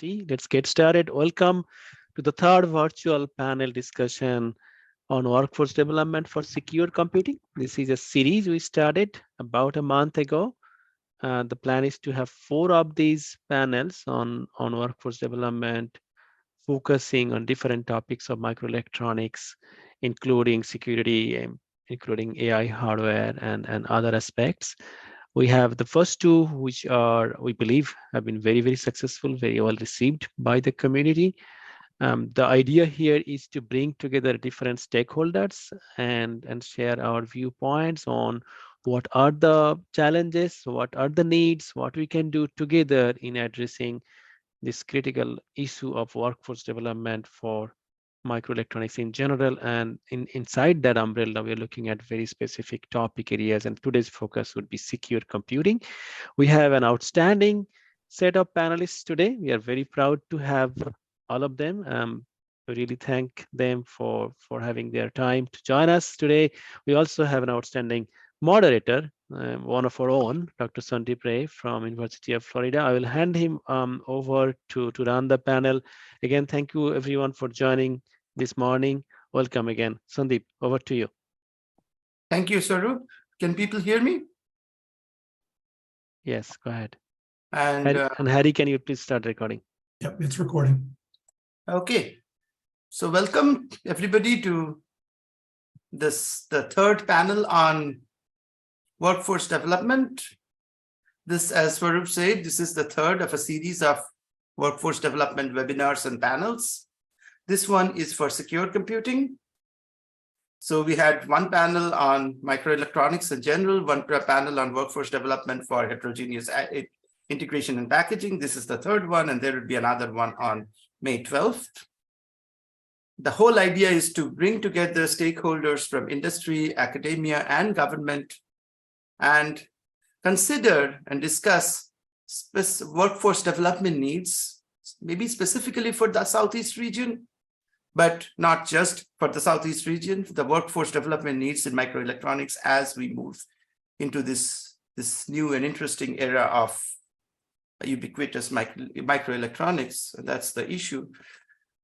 Let's get started. Welcome to the third virtual panel discussion on workforce development for secure computing. This is a series we started about a month ago. The plan is to have 4 of these panels on workforce development, focusing on different topics of microelectronics, including security, including AI hardware and other aspects. We have the first two, which are, we believe, have been very, very successful, very well received by the community. The idea here is to bring together different stakeholders and share our viewpoints on what are the challenges, what are the needs, what we can do together in addressing this critical issue of workforce development for microelectronics in general. And inside that umbrella, we're looking at very specific topic areas, and today's focus would be secure computing. We have an outstanding set of panelists today. We are very proud to have all of them. We really thank them for having their time to join us today. We also have an outstanding moderator, one of our own, Dr. Sandeep Ray from University of Florida. I will hand him over to run the panel. Again, thank you everyone for joining this morning. Welcome again. Sandeep, over to you. Thank you, Swaroop. Can people hear me? Yes, go ahead. And Harry, can you please start recording? Yep, it's recording. Okay. So welcome everybody to the third panel on workforce development. This, as Swaroop said, this is the third of a series of workforce development webinars and panels. This one is for secure computing. So we had one panel on microelectronics in general, one panel on workforce development for heterogeneous integration and packaging. This is the third one, and there will be another one on May 12th. The whole idea is to bring together stakeholders from industry, academia, and government and consider and discuss workforce development needs, maybe specifically for the Southeast region, but not just for the Southeast region, the workforce development needs in microelectronics as we move into this new and interesting era of ubiquitous microelectronics. That's the issue.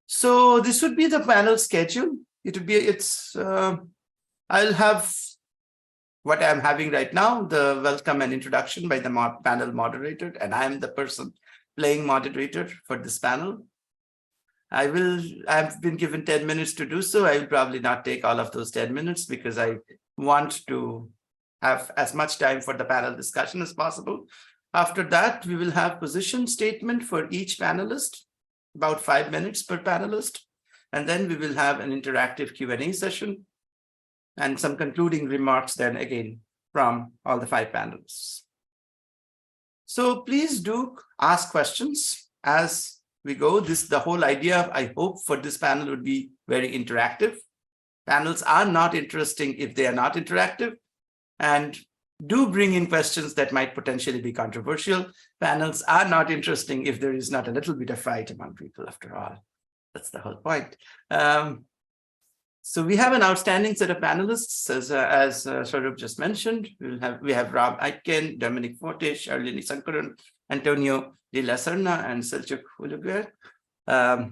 So this would be the panel schedule. I'll have what I'm having right now, the welcome and introduction by the panel moderator, and I'm the person playing moderator for this panel. I've been given 10 minutes to do so. I will probably not take all of those 10 minutes because I want to have as much time for the panel discussion as possible. After that, we will have position statement for each panelist, about 5 minutes per panelist. And then we will have an interactive Q&A session and some concluding remarks then again from all the 5 panelists. So please do ask questions as we go. The whole idea, I hope, for this panel would be very interactive. Panels are not interesting if they are not interactive, and do bring in questions that might potentially be controversial. Panels are not interesting if there is not a little bit of fight among people, after all. That's the whole point. So we have an outstanding set of panelists, as Swaroop just mentioned. We have Rob Aitken, Dominic Forte, Charlene Sankaran, Antonio de la Serna, and Selçuk Uluguer. I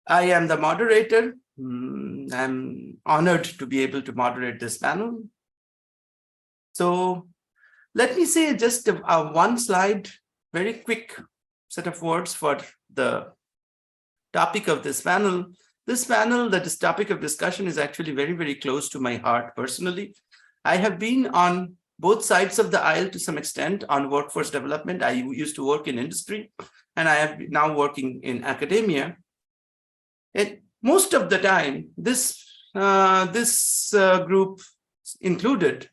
am the moderator. I'm honored to be able to moderate this panel. So let me say just one slide, very quick set of words for the topic of this panel. This topic of discussion is actually very, very close to my heart personally. I have been on both sides of the aisle to some extent on workforce development. I used to work in industry, and I am now working in academia. And most of the time, this group included,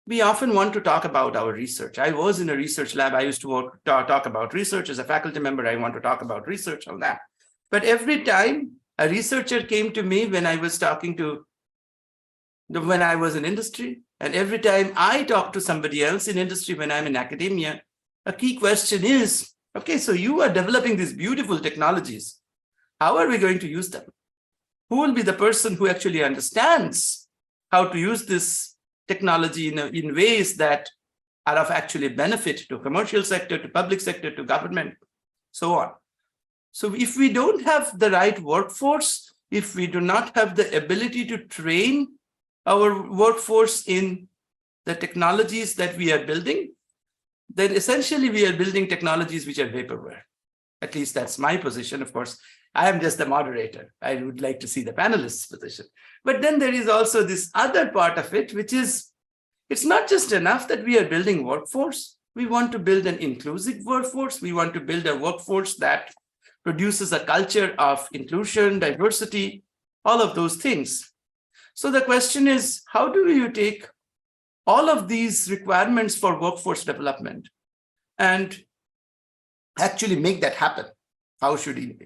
we often want to talk about our research. I was in a research lab. I used to talk about research. As a faculty member, I want to talk about research on that. But every time a researcher came to me when I was in industry, and every time I talk to somebody else in industry when I'm in academia, a key question is, okay, so you are developing these beautiful technologies. How are we going to use them? Who will be the person who actually understands how to use this technology in ways that are of actually benefit to commercial sector, to public sector, to government? so on. So if we don't have the right workforce, if we do not have the ability to train our workforce in the technologies that we are building, then essentially we are building technologies which are vaporware. At least that's my position. Of course, I am just the moderator. I would like to see the panelists' position. But then there is also this other part of it, which is, it's not just enough that we are building workforce. We want to build an inclusive workforce. We want to build a workforce that produces a culture of inclusion, diversity, all of those things. So the question is, how do you take all of these requirements for workforce development and actually make that happen? How should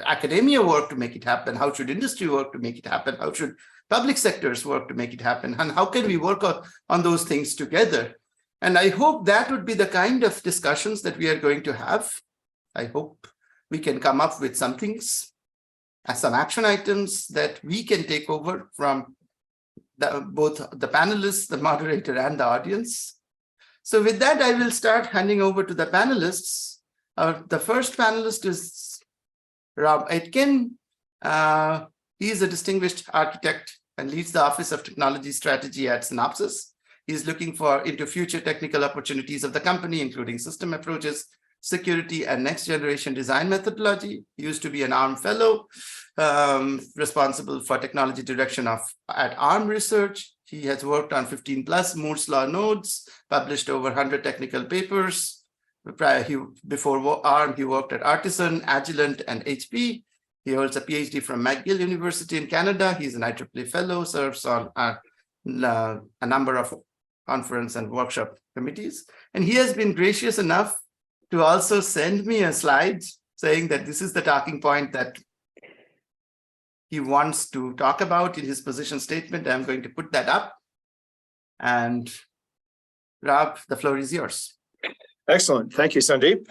academia work to make it happen? How should industry work to make it happen? How should public sectors work to make it happen? And how can we work on those things together? And I hope that would be the kind of discussions that we are going to have. I hope we can come up with some things, some action items that we can take over from both the panelists, the moderator, and the audience. So with that, I will start handing over to the panelists. The first panelist is Rob Aitken. He is a distinguished architect and leads the Office of Technology Strategy at Synopsys. He is looking into future technical opportunities of the company, including system approaches, security, and next generation design methodology. He used to be an ARM fellow, responsible for technology direction at ARM Research. He has worked on 15 plus Moore's Law nodes, published over 100 technical papers. Before ARM, he worked at Artisan, Agilent, and HP. He holds a PhD from McGill University in Canada. He's an IEEE fellow, serves on a number of conference and workshop committees. And he has been gracious enough to also send me a slide saying that this is the talking point that he wants to talk about in his position statement. I'm going to put that up. And Rob, the floor is yours. Excellent. Thank you, Sandeep.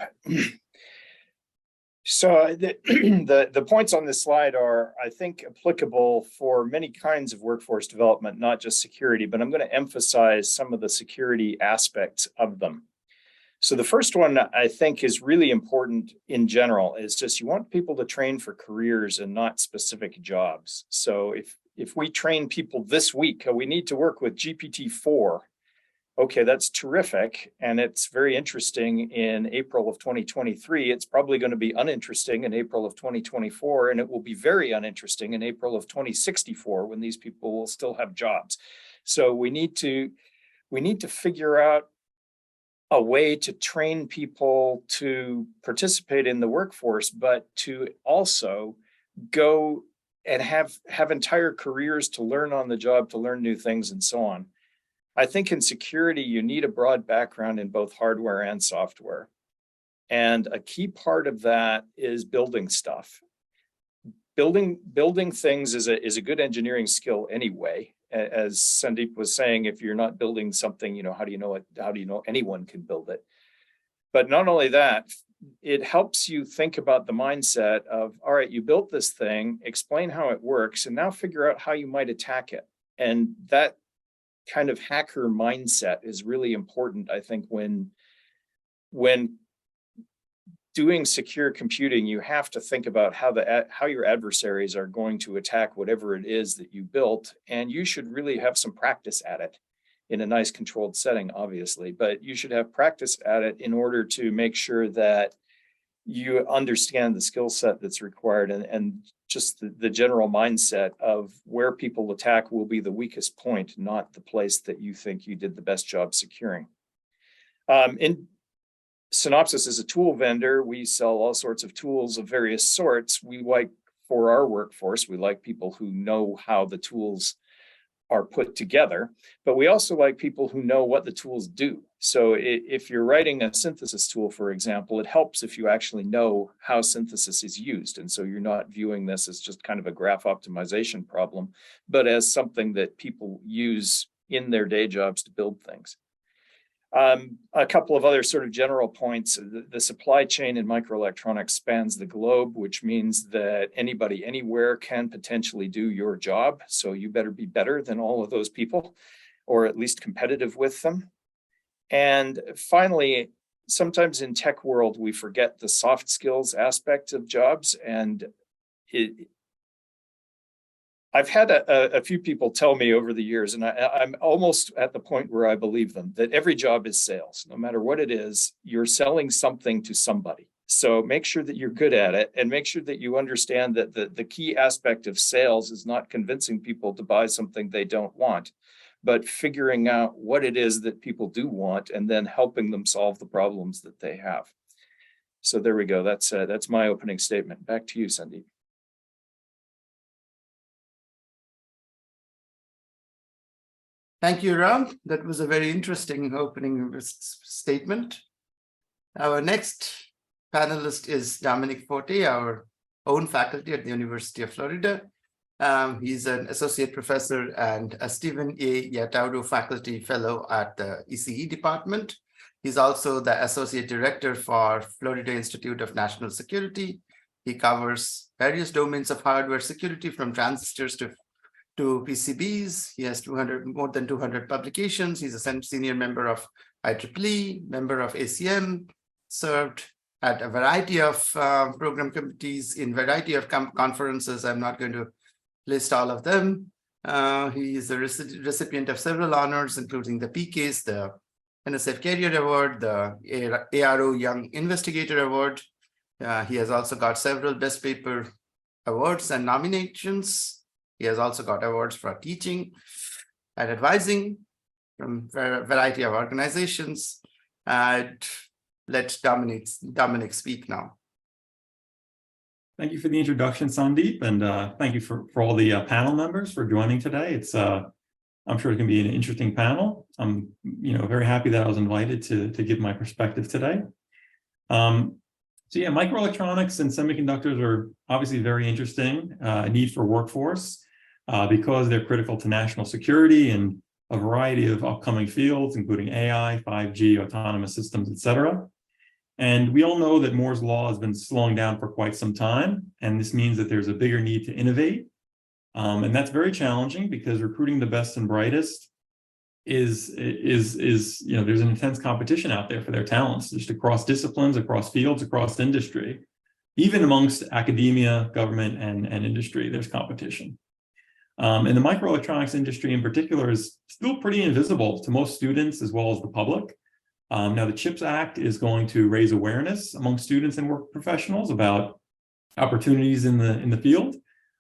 So the points on this slide are, I think, applicable for many kinds of workforce development, not just security, but I'm going to emphasize some of the security aspects of them. So the first one I think is really important in general is just you want people to train for careers and not specific jobs. So if we train people this week, we need to work with GPT-4. Okay, that's terrific. And it's very interesting in April of 2023. It's probably going to be uninteresting in April of 2024, and it will be very uninteresting in April of 2064 when these people will still have jobs. So we need to figure out a way to train people to participate in the workforce, but to also go and have entire careers to learn on the job, to learn new things and so on. I think in security, you need a broad background in both hardware and software. And a key part of that is building stuff. Building things is a good engineering skill anyway. As Sandeep was saying, if you're not building something, how do you know anyone can build it? But not only that, it helps you think about the mindset of, all right, you built this thing, explain how it works, and now figure out how you might attack it. And that kind of hacker mindset is really important, I think, when doing secure computing, you have to think about how your adversaries are going to attack whatever it is that you built, and you should really have some practice at it in a nice controlled setting, obviously, but you should have practice at it in order to make sure that you understand the skill set that's required and just the general mindset of where people attack will be the weakest point, not the place that you think you did the best job securing. In Synopsys is a tool vendor. We sell all sorts of tools of various sorts. We like, for our workforce, we like people who know how the tools are put together, but we also like people who know what the tools do. So if you're writing a synthesis tool, for example, it helps if you actually know how synthesis is used. And so you're not viewing this as just kind of a graph optimization problem, but as something that people use in their day jobs to build things. A couple of other sort of general points. The supply chain in microelectronics spans the globe, which means that anybody anywhere can potentially do your job. So you better be better than all of those people, or at least competitive with them. And finally, sometimes in tech world, we forget the soft skills aspect of jobs. And I've had a few people tell me over the years, and I'm almost at the point where I believe them, that every job is sales. No matter what it is, you're selling something to somebody. So make sure that you're good at it, and make sure that you understand that the key aspect of sales is not convincing people to buy something they don't want, but figuring out what it is that people do want and then helping them solve the problems that they have. So there we go. That's my opening statement. Back to you, Sandeep. Thank you, Ram. That was a very interesting opening statement. Our next panelist is Dominic Forte, our own faculty at the University of Florida. He's an associate professor and a Stephen A. Yatauro faculty fellow at the ECE department. He's also the associate director for Florida Institute of National Security. He covers various domains of hardware security, from transistors to PCBs. He has more than 200 publications. He's a senior member of IEEE, member of ACM, served at a variety of program committees in variety of conferences. I'm not going to list all of them. He is the recipient of several honors, including the PCASE, the NSF Career Award, the ARO Young Investigator Award. He has also got several Best Paper awards and nominations. He has also got awards for teaching and advising from a variety of organizations. Let Dominic speak now. Thank you for the introduction, Sandeep, and thank you for all the panel members for joining today. It's I'm sure it can be an interesting panel. I'm very happy that I was invited to give my perspective today. So yeah, microelectronics and semiconductors are obviously very interesting, need for workforce because they're critical to national security and a variety of upcoming fields, including AI, 5G, autonomous systems, et cetera. And we all know that Moore's law has been slowing down for quite some time, and this means that there's a bigger need to innovate. And that's very challenging because recruiting the best and brightest there's an intense competition out there for their talents, just across disciplines, across fields, across industry. Even amongst academia, government, and industry, there's competition. And the microelectronics industry in particular is still pretty invisible to most students as well as the public. Now, the CHIPS Act is going to raise awareness among students and work professionals about opportunities in the field,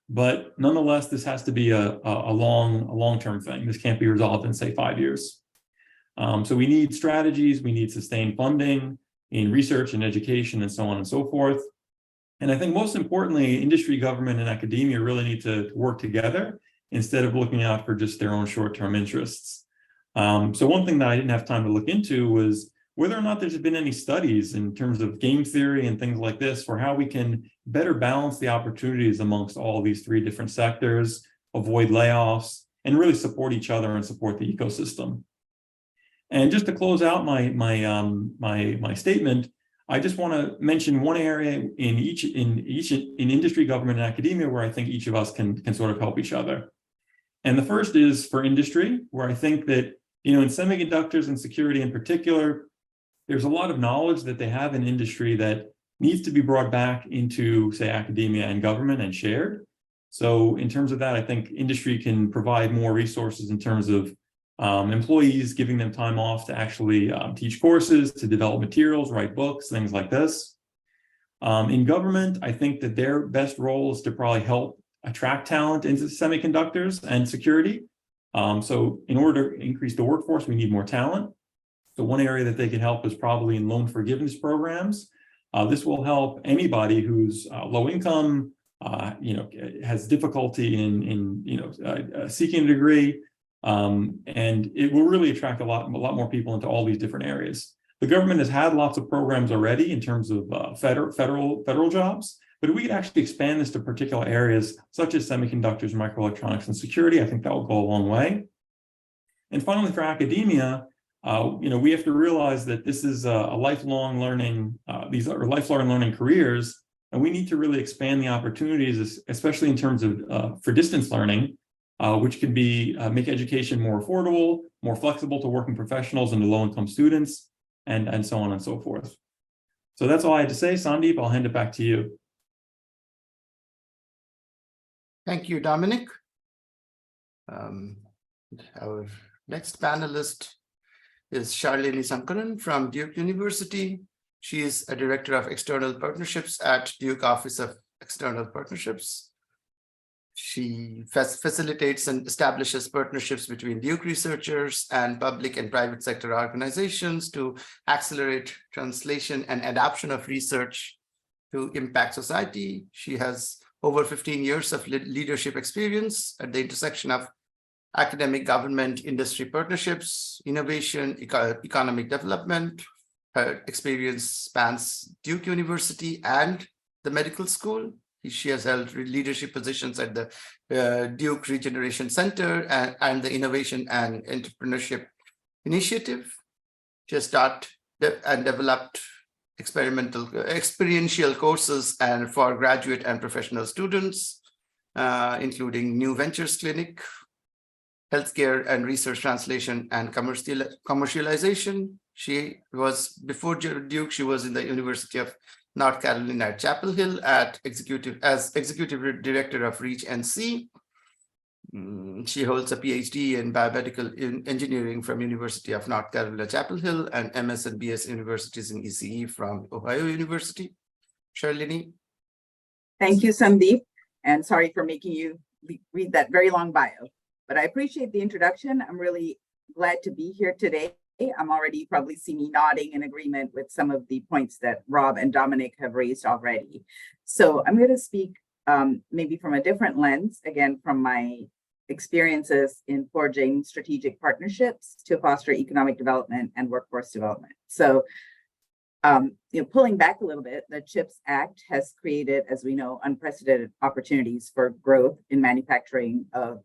but nonetheless, this has to be a long-term thing. This can't be resolved in, say, 5 years. So we need strategies, we need sustained funding in research and education and so on and so forth. And I think most importantly, industry, government, and academia really need to work together instead of looking out for just their own short-term interests. So one thing that I didn't have time to look into was whether or not there's been any studies in terms of game theory and things like this for how we can better balance the opportunities amongst all these three different sectors, avoid layoffs, and really support each other and support the ecosystem. And just to close out my statement, I just want to mention one area in industry, government, and academia where I think each of us can sort of help each other. And the first is for industry, where I think that in semiconductors and security in particular, there's a lot of knowledge that they have in industry that needs to be brought back into, say, academia and government and shared. So in terms of that, I think industry can provide more resources in terms of employees, giving them time off to actually teach courses, to develop materials, write books, things like this. In government, I think that their best role is to probably help attract talent into semiconductors and security. So in order to increase the workforce, we need more talent. So one area that they can help is probably in loan forgiveness programs. This will help anybody who's low income, has difficulty in seeking a degree, and it will really attract a lot more people into all these different areas. The government has had lots of programs already in terms of federal jobs, but if we could actually expand this to particular areas such as semiconductors, microelectronics, and security, I think that will go a long way. And finally, for academia, we have to realize that this is a lifelong learning, these are lifelong learning careers, and we need to really expand the opportunities, especially in terms of for distance learning, which can be make education more affordable, more flexible to working professionals and to low-income students. and so on and so forth. So that's all I had to say. Sandeep, I'll hand it back to you. Thank you, Dominic. Our next panelist is Charlene Sankaran from Duke University. She is a director of external partnerships at Duke Office of External Partnerships. She facilitates and establishes partnerships between Duke researchers and public and private sector organizations to accelerate translation and adoption of research to impact society. She has over 15 years of leadership experience at the intersection of academic, government, industry partnerships, innovation, economic development. Her experience spans Duke University and the medical school. She has held leadership positions at the Duke Regeneration Center and the Innovation and Entrepreneurship Initiative. She has taught and developed experiential courses and for graduate and professional students, including New Ventures Clinic, Healthcare and Research Translation and Commercialization. She was, before Duke, she was in the University of North Carolina at Chapel Hill as executive director of Reach NC. She holds a PhD in biomedical engineering from University of North Carolina, Chapel Hill, and MS and BS universities in ECE from Ohio University. Charlene. Thank you, Sandeep, and sorry for making you read that very long bio, but I appreciate the introduction. I'm really glad to be here today. I'm already, you probably see me nodding in agreement with some of the points that Rob and Dominic have raised already. So I'm going to speak maybe from a different lens, again, from my experiences in forging strategic partnerships to foster economic development and workforce development. So, pulling back a little bit, the CHIPS Act has created, as we know, unprecedented opportunities for growth in manufacturing of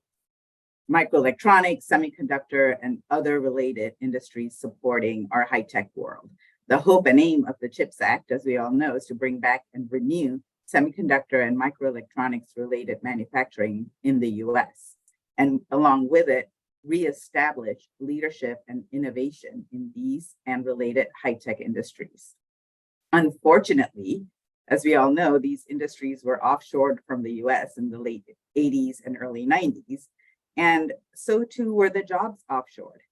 microelectronics, semiconductor, and other related industries supporting our high-tech world. The hope and aim of the CHIPS Act, as we all know, is to bring back and renew semiconductor and microelectronics related manufacturing in the US, and along with it, reestablish leadership and innovation in these and related high-tech industries. Unfortunately, as we all know, these industries were offshored from the US in the late 80s and early 90s, and so too were the jobs offshored.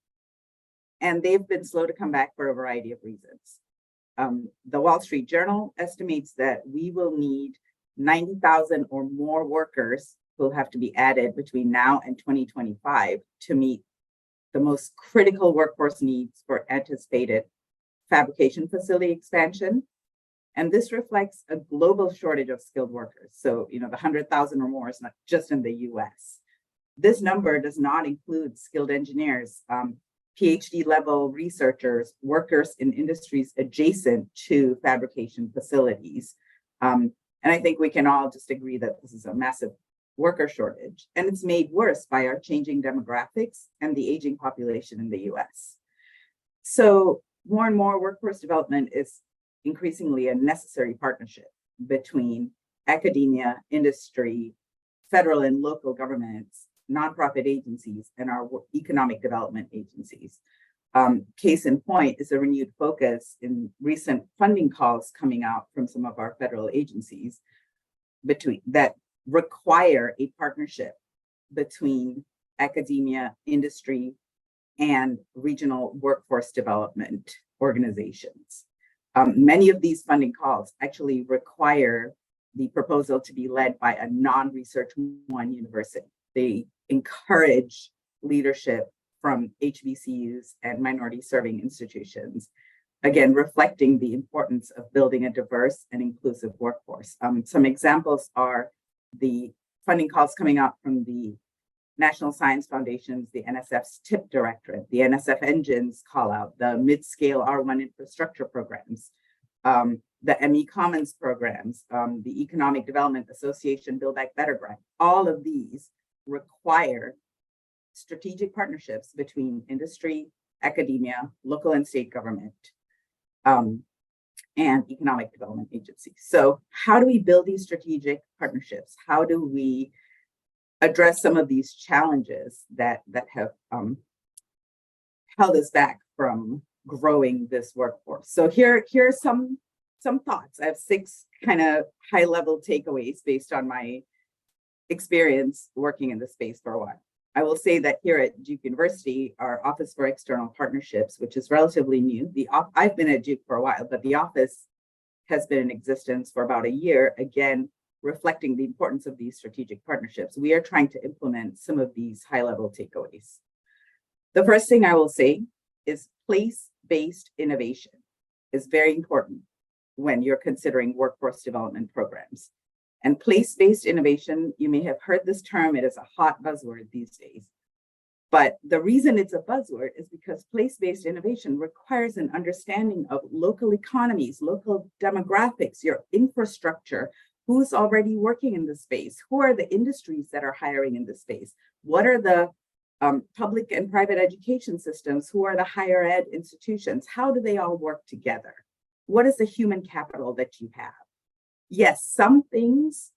And they've been slow to come back for a variety of reasons. The Wall Street Journal estimates that we will need 90,000 or more workers who will have to be added between now and 2025 to meet the most critical workforce needs for anticipated fabrication facility expansion. And this reflects a global shortage of skilled workers. So, the 100,000 or more is not just in the US. This number does not include skilled engineers, PhD level researchers, workers in industries adjacent to fabrication facilities. And I think we can all just agree that this is a massive worker shortage, and it's made worse by our changing demographics and the aging population in the US. So more and more workforce development is increasingly a necessary partnership between academia, industry, federal and local governments, nonprofit agencies, and our economic development agencies. Case in point is a renewed focus in recent funding calls coming out from some of our federal agencies that require a partnership between academia, industry, and regional workforce development organizations. Many of these funding calls actually require the proposal to be led by a non-Research One university. They encourage leadership from HBCUs and minority serving institutions, again, reflecting the importance of building a diverse and inclusive workforce. Some examples are the funding calls coming out from the National Science Foundations, the NSF's TIP Directorate, the NSF Engines call out, the mid-scale R1 infrastructure programs, the ME Commons programs, the Economic Development Association Build Back Better grant. All of these require strategic partnerships between industry, academia, local and state government, and economic development agencies. So how do we build these strategic partnerships? How do we address some of these challenges that have held us back from growing this workforce. So here are some thoughts. I have 6 kind of high level takeaways based on my experience working in the space for a while. I will say that here at Duke University, our Office for External Partnerships, which is relatively new, I've been at Duke for a while, but the office has been in existence for about a year, again, reflecting the importance of these strategic partnerships. We are trying to implement some of these high-level takeaways. The first thing I will say is place-based innovation is very important when you're considering workforce development programs. And place-based innovation, you may have heard this term, it is a hot buzzword these days. But the reason it's a buzzword is because place-based innovation requires an understanding of local economies, local demographics, your infrastructure, who's already working in the space, who are the industries that are hiring in the space, what are the public and private education systems, who are the higher ed institutions, how do they all work together? What is the human capital that you have? Yes, some things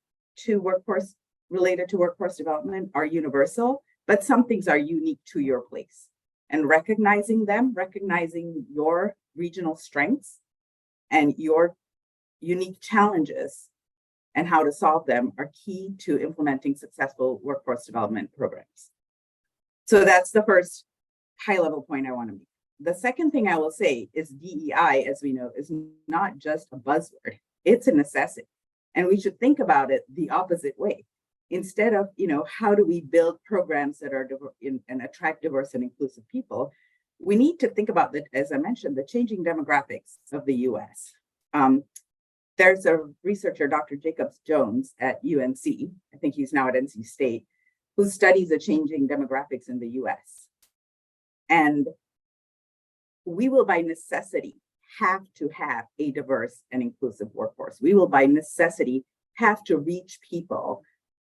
related to workforce development are universal, but some things are unique to your place. And recognizing them, recognizing your regional strengths and your unique challenges and how to solve them are key to implementing successful workforce development programs. So that's the first high-level point I want to make. The second thing I will say is DEI, as we know, is not just a buzzword. It's a necessity. And we should think about it the opposite way. Instead of, how do we build programs that are and attract diverse and inclusive people, we need to think about, as I mentioned, the changing demographics of the US. There's a researcher, Dr. Jacobs Jones at UNC, I think he's now at NC State, who studies the changing demographics in the US. And we will by necessity have to have a diverse and inclusive workforce. We will by necessity have to reach people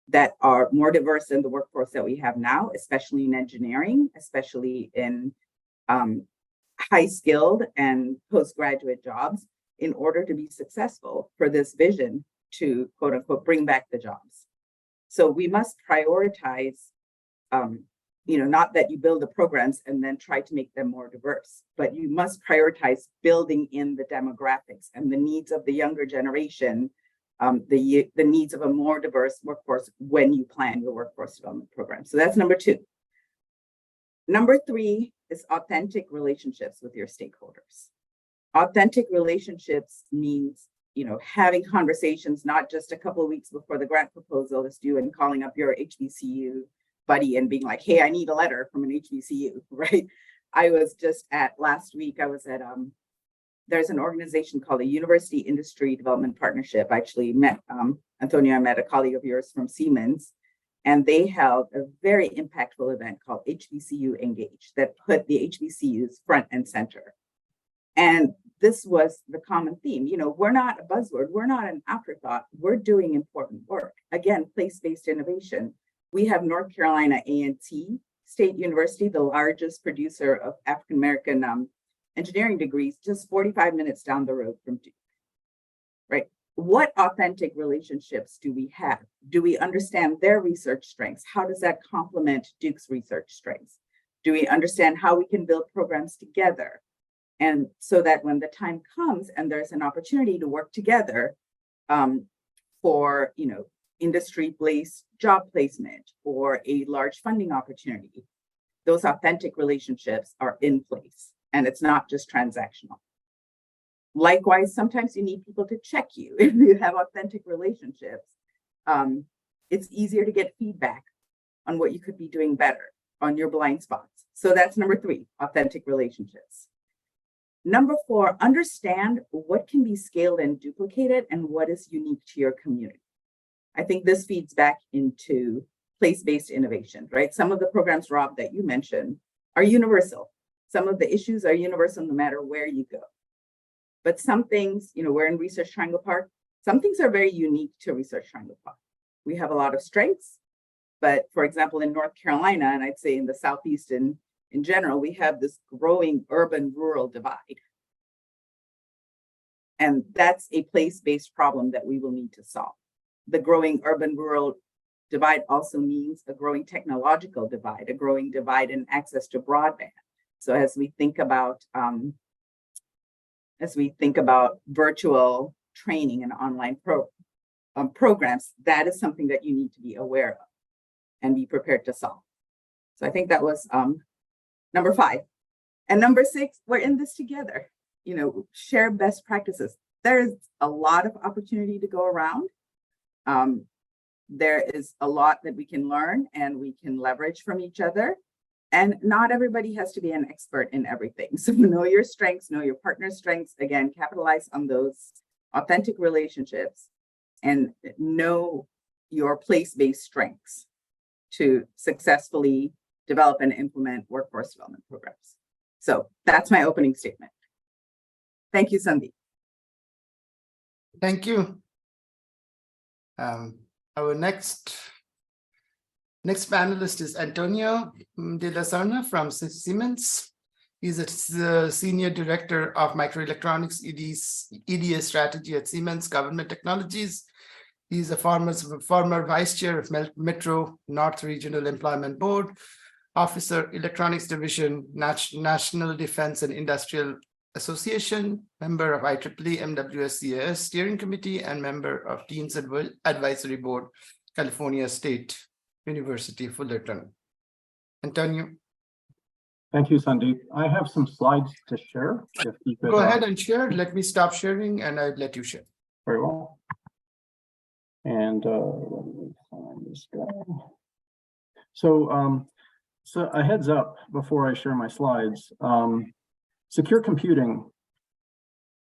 that are more diverse than the workforce that we have now, especially in engineering, especially in high skilled and postgraduate jobs, in order to be successful for this vision to quote unquote bring back the jobs. So we must prioritize, not that you build the programs and then try to make them more diverse, but you must prioritize building in the demographics and the needs of the younger generation, the needs of a more diverse workforce when you plan your workforce development program. So that's number 2. Number 3 is authentic relationships with your stakeholders. Authentic relationships means, having conversations, not just a couple of weeks before the grant proposal is due and calling up your HBCU buddy and being like, hey, I need a letter from an HBCU, right? Last week, I was at, there's an organization called the University Industry Development Partnership. I actually met, Antonio, I met a colleague of yours from Siemens, and they held a very impactful event called HBCU Engage that put the HBCUs front and center. And this was the common theme. We're not a buzzword. We're not an afterthought. We're doing important work. Again, place-based innovation. We have North Carolina A&T State University, the largest producer of African-American engineering degrees, just 45 minutes down the road from Duke, right? What authentic relationships do we have? Do we understand their research strengths? How does that complement Duke's research strengths? Do we understand how we can build programs together? And so that when the time comes and there's an opportunity to work together for, industry-based job placement or a large funding opportunity, those authentic relationships are in place and it's not just transactional. Likewise, sometimes you need people to check you. If you have authentic relationships, it's easier to get feedback on what you could be doing better, on your blind spots. So that's number 3, authentic relationships. Number 4, understand what can be scaled and duplicated and what is unique to your community. I think this feeds back into place-based innovation, right? Some of the programs, Rob, that you mentioned are universal. Some of the issues are universal no matter where you go. But some things, we're in Research Triangle Park. Some things are very unique to Research Triangle Park. We have a lot of strengths, but for example, in North Carolina, and I'd say in the Southeast in general, we have this growing urban-rural divide. And that's a place-based problem that we will need to solve. The growing urban-rural divide also means a growing technological divide, a growing divide in access to broadband. So as we think about as we think about virtual training and online programs, that is something that you need to be aware of and be prepared to solve. So I think that was number 5. And number 6, we're in this together. You know, share best practices. There's a lot of opportunity to go around. There is a lot that we can learn and we can leverage from each other. And not everybody has to be an expert in everything. So know your strengths, know your partner's strengths. Again, capitalize on those authentic relationships and know your place-based strengths to successfully develop and implement workforce development programs. So that's my opening statement. Thank you, Sandeep. Thank you. Our next panelist is Antonio de la Serna from Siemens. He's the Senior Director of Microelectronics EDA Strategy at Siemens Government Technologies. He's a former Vice Chair of Metro North Regional Employment Board, Officer, Electronics Division, National Defense and Industrial Association, member of IEEE MWSCAS Steering Committee, and member of Dean's Advisory Board, California State University, Fullerton. Antonio. Thank you, Sandeep. I have some slides to share. If you could, go ahead and share. Let me stop sharing and I'll let you share. Very well. And let me find this guy. So a heads up before I share my slides. Secure computing,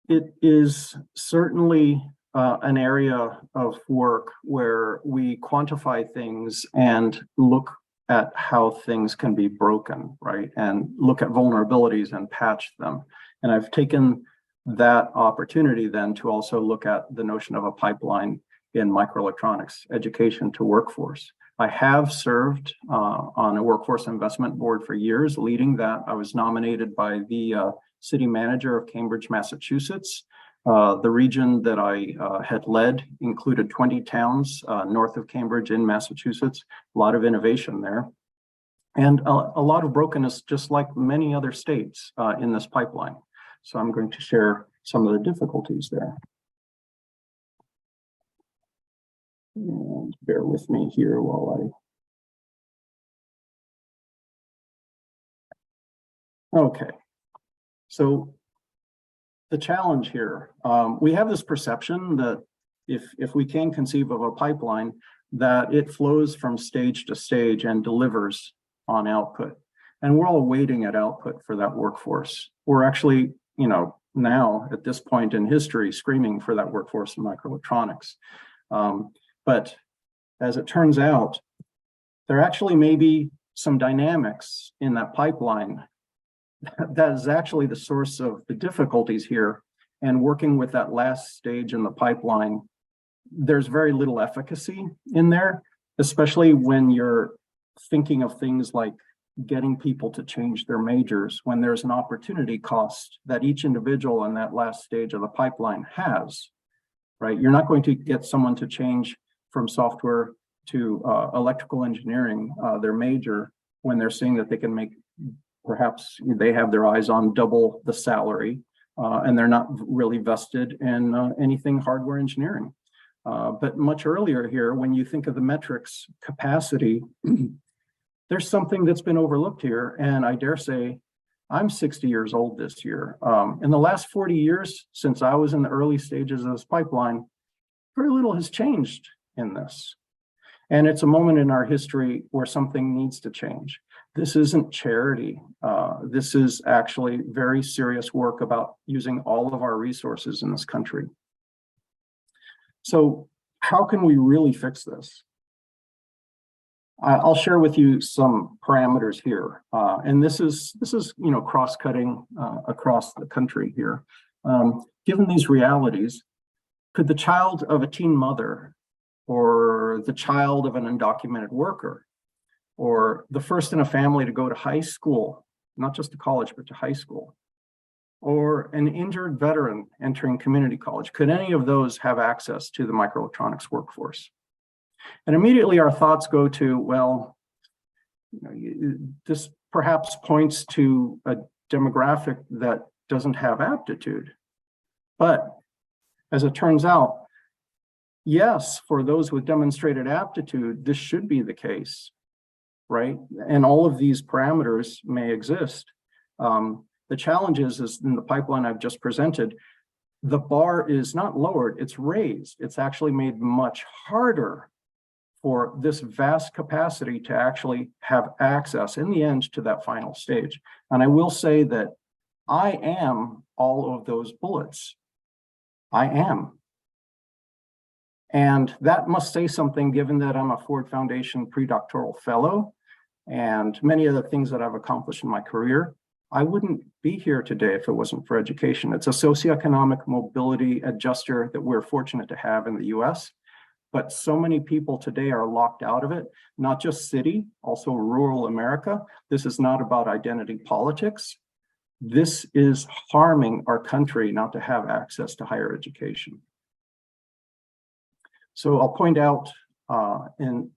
it is certainly an area of work where we quantify things and look at how things can be broken, right? And look at vulnerabilities and patch them. And I've taken that opportunity then to also look at the notion of a pipeline in microelectronics education to workforce. I have served on a workforce investment board for years, leading that. I was nominated by the city manager of Cambridge, Massachusetts. The region that I had led included 20 towns north of Cambridge in Massachusetts, a lot of innovation there. And a lot of brokenness, just like many other states in this pipeline. So I'm going to share some of the difficulties there. And bear with me here while okay. So the challenge here, we have this perception that if we can conceive of a pipeline, that it flows from stage to stage and delivers on output. And we're all waiting at output for that workforce. We're actually, you know, now at this point in history, screaming for that workforce in microelectronics. But as it turns out, there actually may be some dynamics in that pipeline that is actually the source of the difficulties here. And working with that last stage in the pipeline, there's very little efficacy in there, especially when you're thinking of things like getting people to change their majors when there's an opportunity cost that each individual in that last stage of the pipeline has, right? You're not going to get someone to change from software to electrical engineering, their major, when they're seeing that they can make, perhaps they have their eyes on double the salary and they're not really vested in anything hardware engineering. But much earlier here, when you think of the metrics capacity, there's something that's been overlooked here. And I dare say, I'm 60 years old this year. In the last 40 years, since I was in the early stages of this pipeline, very little has changed in this. And it's a moment in our history where something needs to change. This isn't charity. This is actually very serious work about using all of our resources in this country. So how can we really fix this? I'll share with you some parameters here. And this is you know, cross-cutting across the country here. Given these realities, could the child of a teen mother or the child of an undocumented worker or the first in a family to go to high school, not just to college, but to high school, or an injured veteran entering community college, could any of those have access to the microelectronics workforce? And immediately our thoughts go to, well, you know, this perhaps points to a demographic that doesn't have aptitude. But as it turns out, yes, for those with demonstrated aptitude, this should be the case, right? And all of these parameters may exist. The challenge is in the pipeline I've just presented, the bar is not lowered, it's raised. It's actually made much harder for this vast capacity to actually have access in the end to that final stage. And I will say that I am all of those bullets. I am. And that must say something, given that I'm a Ford Foundation pre-doctoral fellow and many of the things that I've accomplished in my career. I wouldn't be here today if it wasn't for education. It's a socioeconomic mobility adjuster that we're fortunate to have in the US. But so many people today are locked out of it, not just city, also rural America. This is not about identity politics. This is harming our country not to have access to higher education. So I'll point out in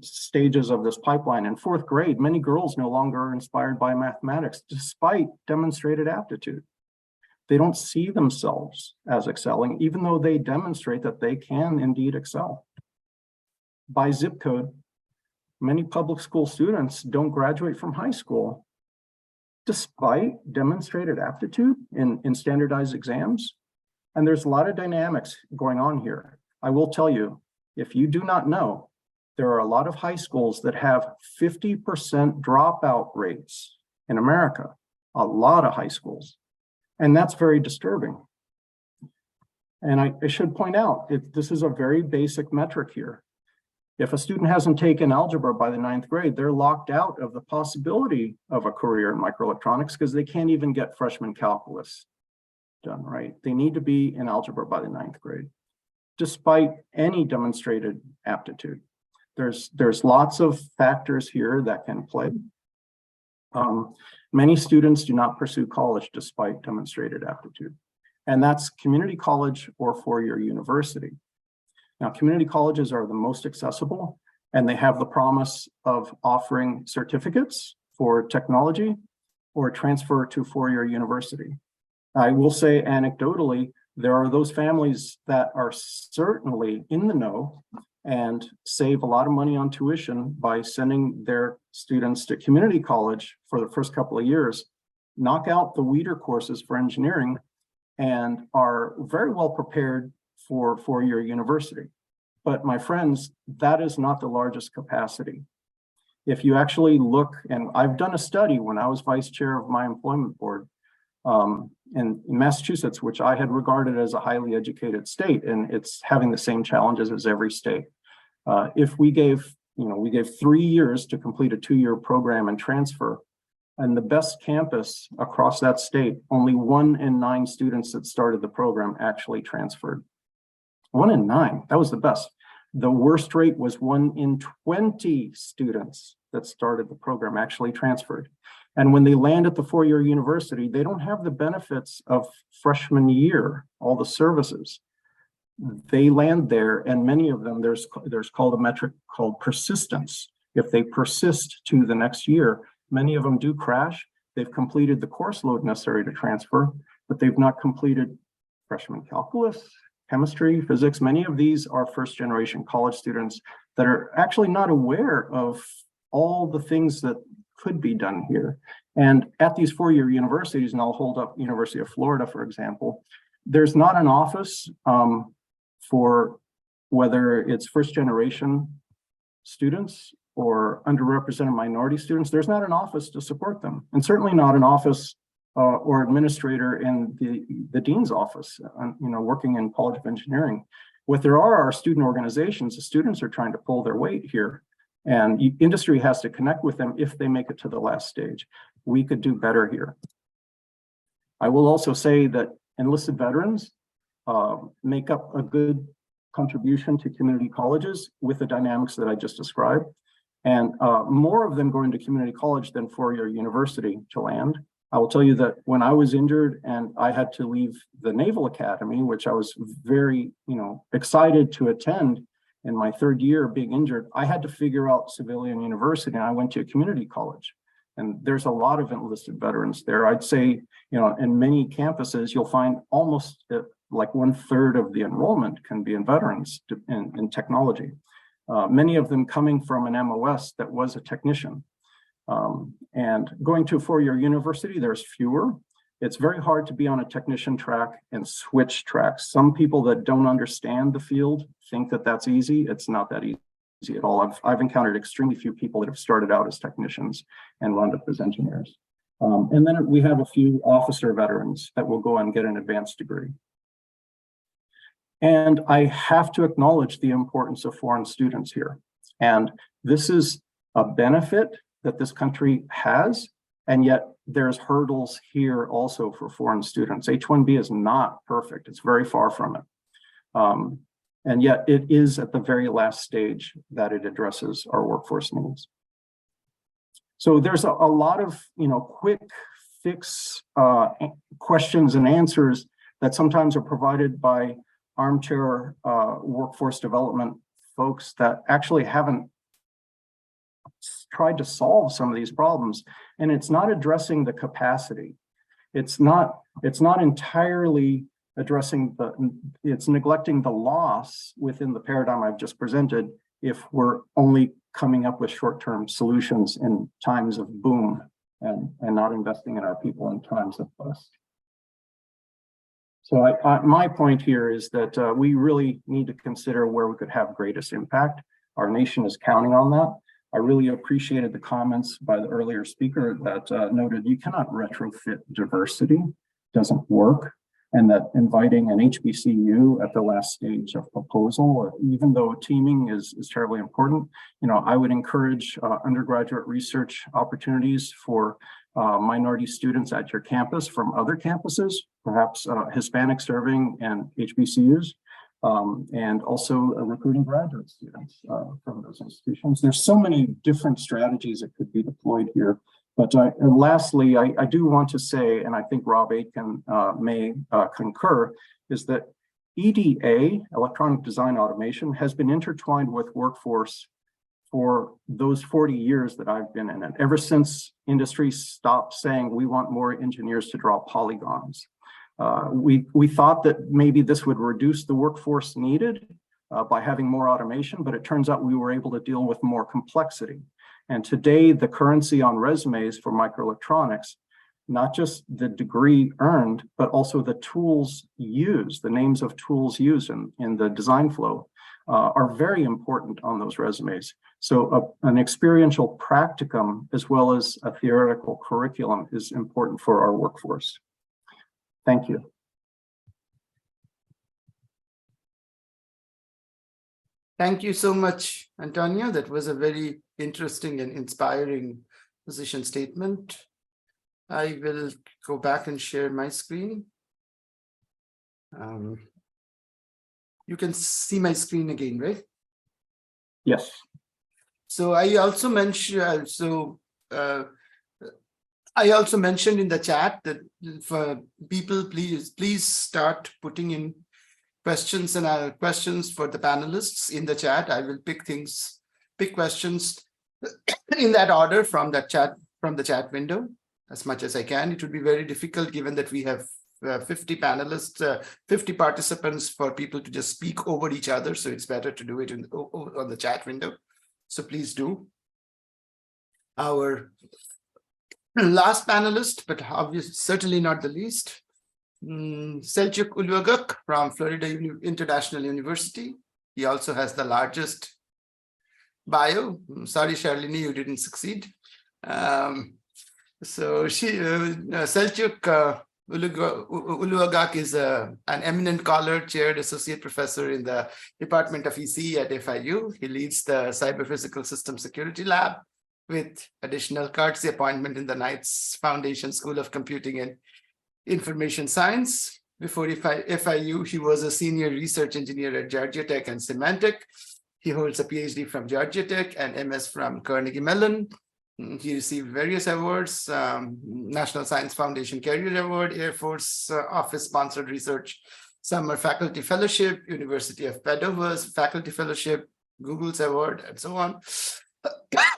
stages of this pipeline, in 4th grade, many girls no longer are inspired by mathematics despite demonstrated aptitude. They don't see themselves as excelling, even though they demonstrate that they can indeed excel. By zip code, many public school students don't graduate from high school despite demonstrated aptitude in standardized exams. And there's a lot of dynamics going on here. I will tell you, if you do not know, there are a lot of high schools that have 50% dropout rates in America, a lot of high schools. And that's very disturbing. And I should point out, this is a very basic metric here. If a student hasn't taken algebra by the 9th grade, they're locked out of the possibility of a career in microelectronics because they can't even get freshman calculus done, right? They need to be in algebra by the 9th grade, despite any demonstrated aptitude. There's lots of factors here that can play. Many students do not pursue college despite demonstrated aptitude, and that's community college or four-year university. Now, community colleges are the most accessible, and they have the promise of offering certificates for technology or transfer to four-year university. I will say anecdotally, there are those families that are certainly in the know and save a lot of money on tuition by sending their students to community college for the first couple of years, knock out the weeder courses for engineering, and are very well prepared for four-year university. But my friends, that is not the largest capacity. If you actually look, and I've done a study when I was vice chair of my employment board in Massachusetts, which I had regarded as a highly educated state, and it's having the same challenges as every state. If we gave 3 years to complete a 2-year program and transfer, and the best campus across that state, only 1 in 9 students that started the program actually transferred. 1 in 9, that was the best. The worst rate was 1 in 20 students that started the program actually transferred. And when they land at the four-year university, they don't have the benefits of freshman year, all the services. They land there, and many of them, there's called a metric called persistence. If they persist to the next year, many of them do crash. They've completed the course load necessary to transfer, but they've not completed freshman calculus, chemistry, physics. Many of these are first-generation college students that are actually not aware of all the things that could be done here. And at these four-year universities, and I'll hold up University of Florida, for example, there's not an office for whether it's first-generation students or underrepresented minority students. There's not an office to support them, and certainly not an office or administrator in the dean's office, working in College of Engineering. What there are student organizations. The students are trying to pull their weight here, and industry has to connect with them if they make it to the last stage. We could do better here. I will also say that enlisted veterans make up a good contribution to community colleges with the dynamics that I just described, and more of them going to community college than four-year university to land. I will tell you that when I was injured and I had to leave the Naval Academy, which I was very, excited to attend in my 3rd year of being injured, I had to figure out civilian university, and I went to a community college. And there's a lot of enlisted veterans there. I'd say, in many campuses, you'll find almost like 1/3 of the enrollment can be in veterans in technology. Many of them coming from an MOS that was a technician. And going to a four-year university, there's fewer. It's very hard to be on a technician track and switch tracks. Some people that don't understand the field think that that's easy. It's not that easy at all. I've encountered extremely few people that have started out as technicians and wound up as engineers. And then we have a few officer veterans that will go and get an advanced degree. And I have to acknowledge the importance of foreign students here. And this is a benefit that this country has, and yet there's hurdles here also for foreign students. H-1B is not perfect. It's very far from it. And yet it is at the very last stage that it addresses our workforce needs. So there's a lot of, quick fix questions and answers that sometimes are provided by armchair workforce development folks that actually haven't tried to solve some of these problems. And it's not addressing the capacity. It's not entirely addressing it's neglecting the loss within the paradigm I've just presented if we're only coming up with short-term solutions in times of boom and not investing in our people in times of bust. So my point here is that we really need to consider where we could have greatest impact. Our nation is counting on that. I really appreciated the comments by the earlier speaker that noted you cannot retrofit diversity, doesn't work, and that inviting an HBCU at the last stage of proposal, even though teaming is terribly important, I would encourage undergraduate research opportunities for minority students at your campus from other campuses, perhaps Hispanic serving and HBCUs, and also recruiting graduate students from those institutions. There's so many different strategies that could be deployed here. But and lastly, I do want to say, and I think Rob Aitken may concur, is that EDA, electronic design automation, has been intertwined with workforce for those 40 years that I've been in it, ever since industry stopped saying we want more engineers to draw polygons. We thought that maybe this would reduce the workforce needed by having more automation, but it turns out we were able to deal with more complexity. And today, the currency on resumes for microelectronics, not just the degree earned, but also the tools used, the names of tools used in the design flow are very important on those resumes. So an experiential practicum as well as a theoretical curriculum is important for our workforce. Thank you. Thank you so much, Antonio. That was a very interesting and inspiring position statement. I will go back and share my screen. You can see my screen again, right? Yes. So I also mentioned, I also mentioned in the chat that for people, please start putting in questions and questions for the panelists in the chat. I will pick questions in that order from the chat window as much as I can. It would be very difficult given that we have 50 panelists, 50 participants for people to just speak over each other. So it's better to do it on the chat window. So please do. Our last panelist, but obviously certainly not the least, Selçuk Uluagak from Florida International University. He also has the largest bio. Sorry, Sharlini, you didn't succeed. Selçuk Uluagak is an eminent scholar, chaired associate professor in the Department of EC at FIU. He leads the Cyber Physical System Security Lab with additional courtesy appointment in the Knights Foundation School of Computing and Information Science. Before FIU, he was a senior research engineer at Georgia Tech and Symantec. He holds a PhD from Georgia Tech and MS from Carnegie Mellon. He received various awards, National Science Foundation Career Award, Air Force Office Sponsored Research Summer Faculty Fellowship, University of Padova's Faculty Fellowship, Google's Award, and so on.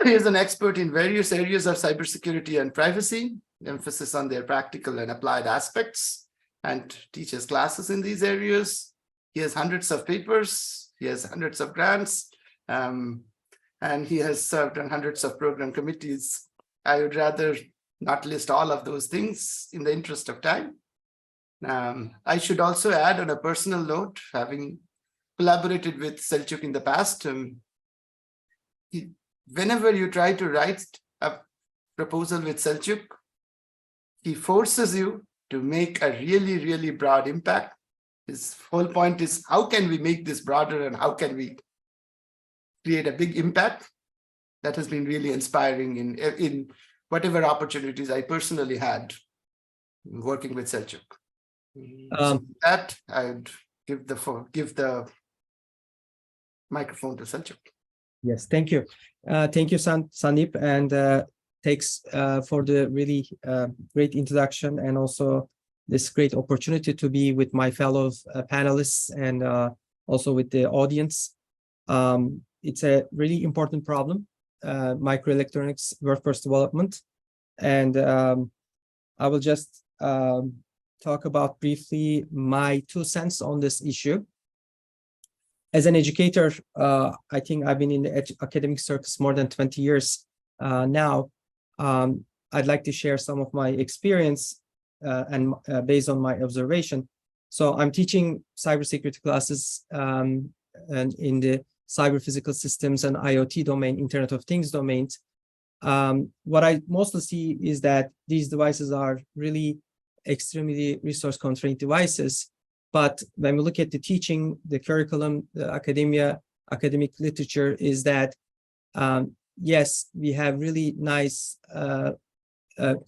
He is an expert in various areas of cybersecurity and privacy, emphasis on their practical and applied aspects. and teaches classes in these areas. He has hundreds of papers, he has hundreds of grants, and he has served on hundreds of program committees. I would rather not list all of those things in the interest of time. I should also add, on a personal note, having collaborated with Selçuk in the past, whenever you try to write a proposal with Selçuk, he forces you to make a really, really broad impact. His whole point is, how can we make this broader and how can we create a big impact? That has been really inspiring in whatever opportunities I personally had working with Selçuk. So with that, I would give the microphone to Selçuk. Yes, thank you. Thank you, Sandeep, and thanks for the really great introduction and also this great opportunity to be with my fellow panelists and also with the audience. It's a really important problem, microelectronics workforce development. And I will just talk about briefly my 2 cents on this issue. As an educator, I think I've been in the academic circus more than 20 years now. I'd like to share some of my experience and based on my observation. So I'm teaching cybersecurity classes and in the cyber physical systems and IoT domain, Internet of Things domains. What I mostly see is that these devices are really extremely resource constrained devices. But when we look at the teaching, the curriculum, the academic literature is that, yes, we have really nice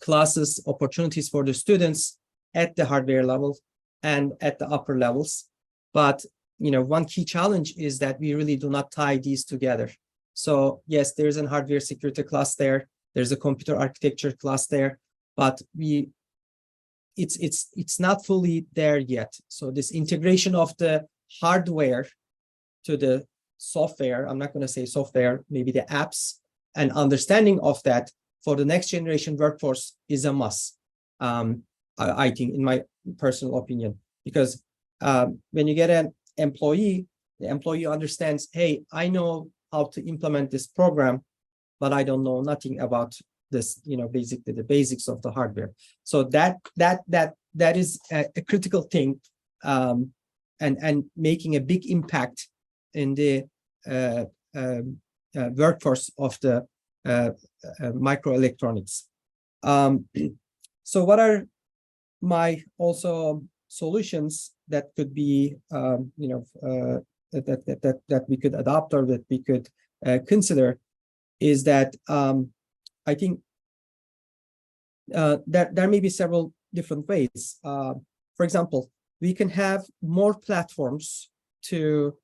classes, opportunities for the students at the hardware level and at the upper levels. But, one key challenge is that we really do not tie these together. So yes, there's a hardware security class there. There's a computer architecture class there, but it's not fully there yet. So this integration of the hardware to the software, I'm not going to say software, maybe the apps, and understanding of that for the next generation workforce is a must, I think, in my personal opinion, because when you get an employee, the employee understands, hey, I know how to implement this program, but I don't know nothing about this, basically the basics of the hardware. So that is a critical thing, and making a big impact in the workforce of the microelectronics. So what are my also solutions that could be, that we could adopt or that we could consider is that I think there may be several different ways. For example, we can have more platforms to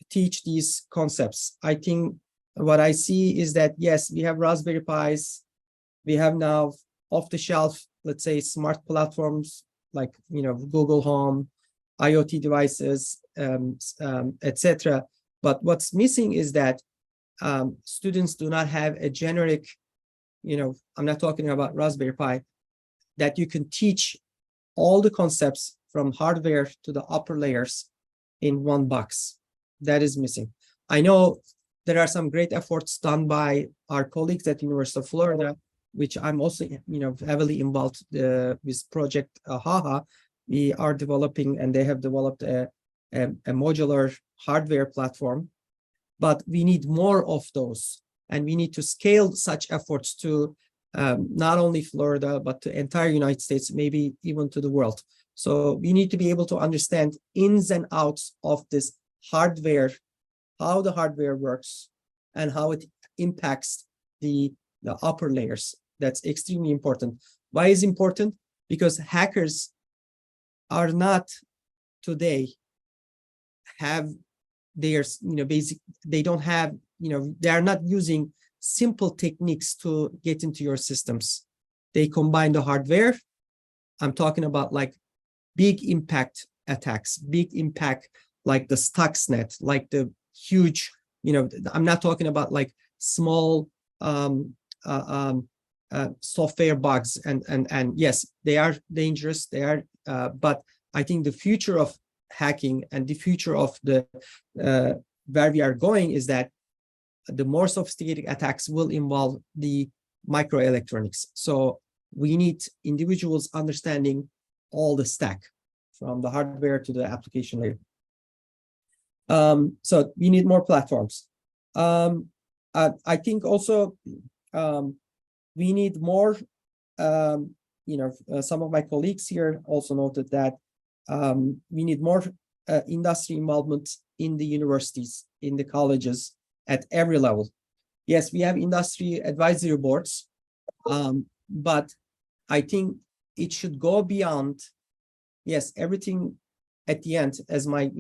teach these concepts. I think what I see is that, yes, we have Raspberry Pis, we have now off-the-shelf, let's say, smart platforms like, Google Home, IoT devices, etc. But what's missing is that students do not have a generic, I'm not talking about Raspberry Pi, that you can teach all the concepts from hardware to the upper layers in one box. That is missing. I know there are some great efforts done by our colleagues at University of Florida, which I'm also, heavily involved with Project HaHa. We are developing, and they have developed a modular hardware platform, but we need more of those. And we need to scale such efforts to not only Florida, but to entire United States, maybe even to the world. So we need to be able to understand ins and outs of this hardware, how the hardware works, and how it impacts the upper layers. That's extremely important. Why is it important? Because hackers are not today have their, they don't have, they are not using simple techniques to get into your systems. They combine the hardware. I'm talking about like big impact attacks, big impact like the Stuxnet, like the huge, I'm not talking about like small software bugs, and yes, they are dangerous. They are, but I think the future of hacking and the future of the where we are going is that the more sophisticated attacks will involve the microelectronics. So we need individuals understanding all the stack from the hardware to the application layer. So we need more platforms. I think also we need more, some of my colleagues here also noted that we need more industry involvement in the universities, in the colleges, at every level. Yes, we have industry advisory boards, but I think it should go beyond, yes, everything at the end, as my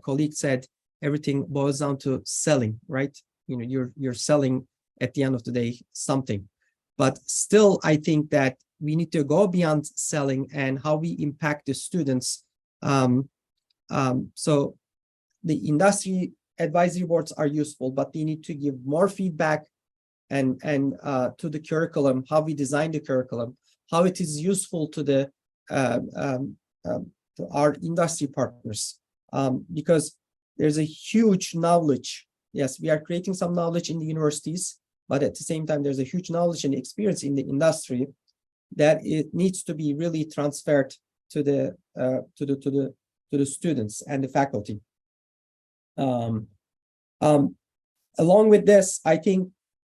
colleague said, everything boils down to selling, right? You're selling at the end of the day something. But still, I think that we need to go beyond selling and how we impact the students. So the industry advisory boards are useful, but they need to give more feedback and to the curriculum, how we design the curriculum, how it is useful to the to our industry partners, because there's a huge knowledge. Yes, we are creating some knowledge in the universities, but at the same time, there's a huge knowledge and experience in the industry that it needs to be really transferred to the students and the faculty. Along with this, I think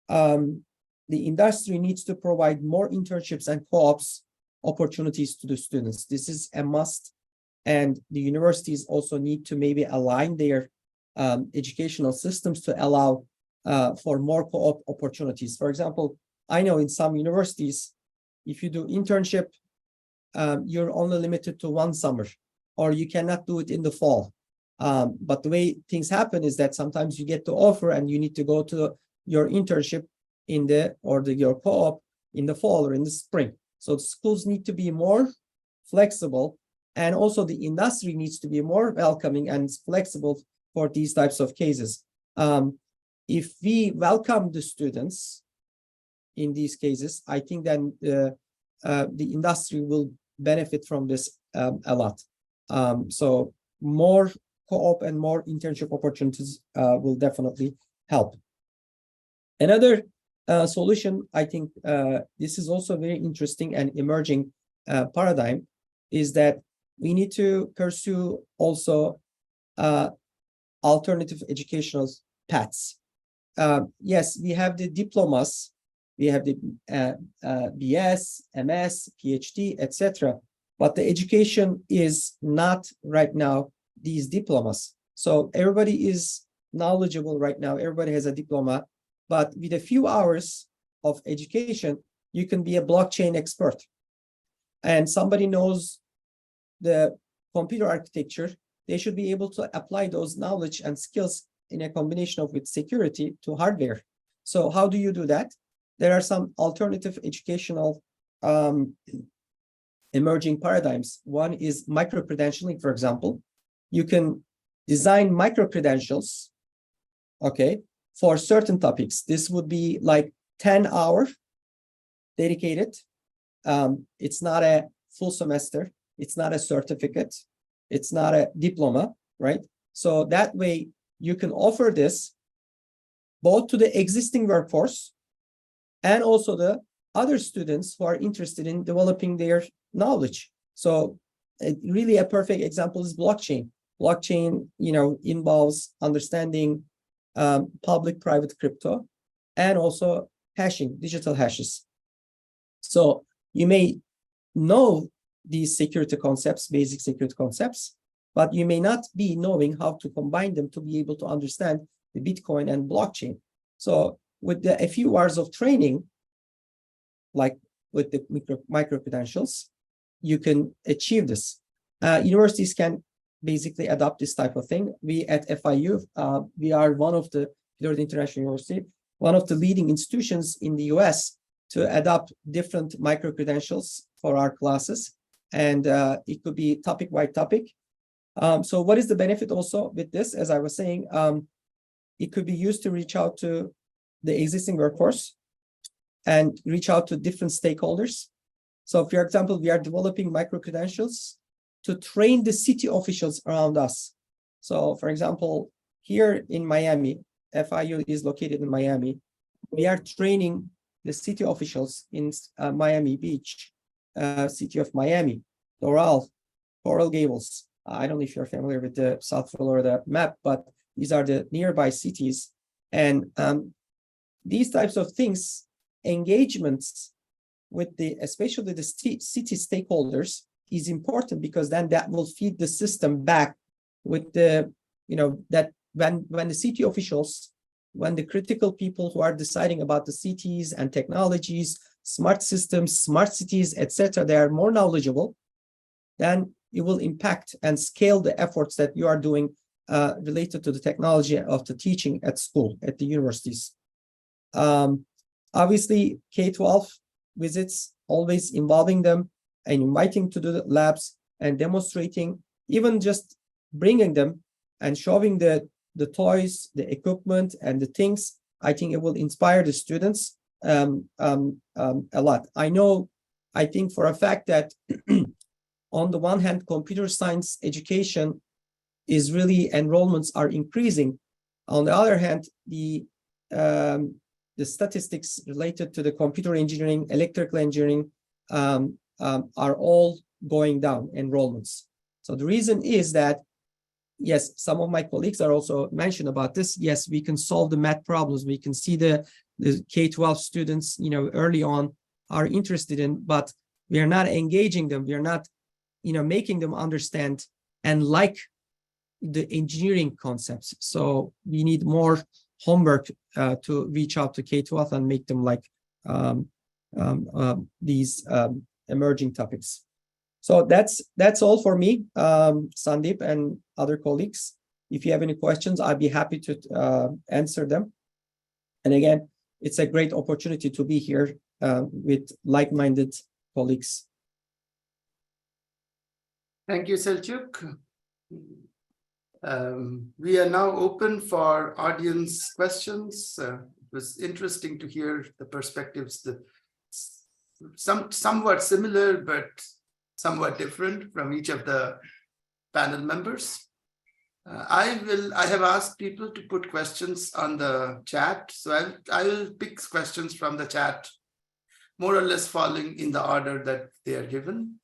the industry needs to provide more internships and co-ops opportunities to the students. This is a must, and the universities also need to maybe align their educational systems to allow for more co-op opportunities. For example, I know in some universities, if you do internship, you're only limited to one summer, or you cannot do it in the fall. But the way things happen is that sometimes you get the offer and you need to go to your internship in your co-op in the fall or in the spring. So schools need to be more flexible, and also the industry needs to be more welcoming and flexible for these types of cases. If we welcome the students in these cases, I think then the industry will benefit from this a lot. So more co-op and more internship opportunities will definitely help. Another solution, I think this is also very interesting and emerging paradigm, is that we need to pursue also alternative educational paths. Yes, we have the diplomas, we have the BS, MS, PhD, etc. But the education is not right now these diplomas. So everybody is knowledgeable right now. Everybody has a diploma, but with a few hours of education, you can be a blockchain expert. And somebody knows the computer architecture, they should be able to apply those knowledge and skills in a combination of with security to hardware. So how do you do that? There are some alternative educational emerging paradigms. One is micro-credentialing, for example. You can design micro-credentials, okay, for certain topics. This would be like 10-hour dedicated. It's not a full semester. It's not a certificate. It's not a diploma, right? So that way you can offer this both to the existing workforce and also the other students who are interested in developing their knowledge. So really a perfect example is blockchain. Blockchain, involves understanding public-private crypto and also hashing, digital hashes. So you may know these security concepts, basic security concepts, but you may not be knowing how to combine them to be able to understand the Bitcoin and blockchain. So with a few hours of training, like with the micro credentials, you can achieve this. Universities can basically adopt this type of thing. We at FIU, we are one of the International University, one of the leading institutions in the US to adopt different micro credentials for our classes. And it could be topic by topic. So what is the benefit also with this? As I was saying, it could be used to reach out to the existing workforce and reach out to different stakeholders. So for example, we are developing micro credentials to train the city officials around us. So for example, here in Miami, FIU is located in Miami. We are training the city officials in Miami Beach, city of Miami, Doral, Coral Gables. I don't know if you're familiar with the South Florida map, but these are the nearby cities. And these types of things, engagements with especially the city stakeholders is important, because then that will feed the system back with the, that when the city officials, when the critical people who are deciding about the cities and technologies, smart systems, smart cities, etc., they are more knowledgeable, then it will impact and scale the efforts that you are doing related to the technology of the teaching at school, at the universities. Obviously, K-12 visits, always involving them and inviting to the labs and demonstrating, even just bringing them and showing the toys, the equipment, and the things. I think it will inspire the students a lot. I think for a fact that on the one hand, computer science education is really, enrollments are increasing. On the other hand, the statistics related to the computer engineering, electrical engineering are all going down, enrollments. So the reason is that, yes, some of my colleagues are also mentioned about this. Yes, we can solve the math problems. We can see the K-12 students, early on are interested in, but we are not engaging them. We are not, making them understand and like the engineering concepts. So we need more homework to reach out to K-12 and make them like these emerging topics. So that's all for me, Sandeep and other colleagues. If you have any questions, I'd be happy to answer them. And again, it's a great opportunity to be here with like-minded colleagues. Thank you, Selçuk. We are now open for audience questions. It was interesting to hear the perspectives, somewhat similar, but somewhat different from each of the panel members. I have asked people to put questions on the chat. So I will pick questions from the chat, more or less falling in the order that they are given.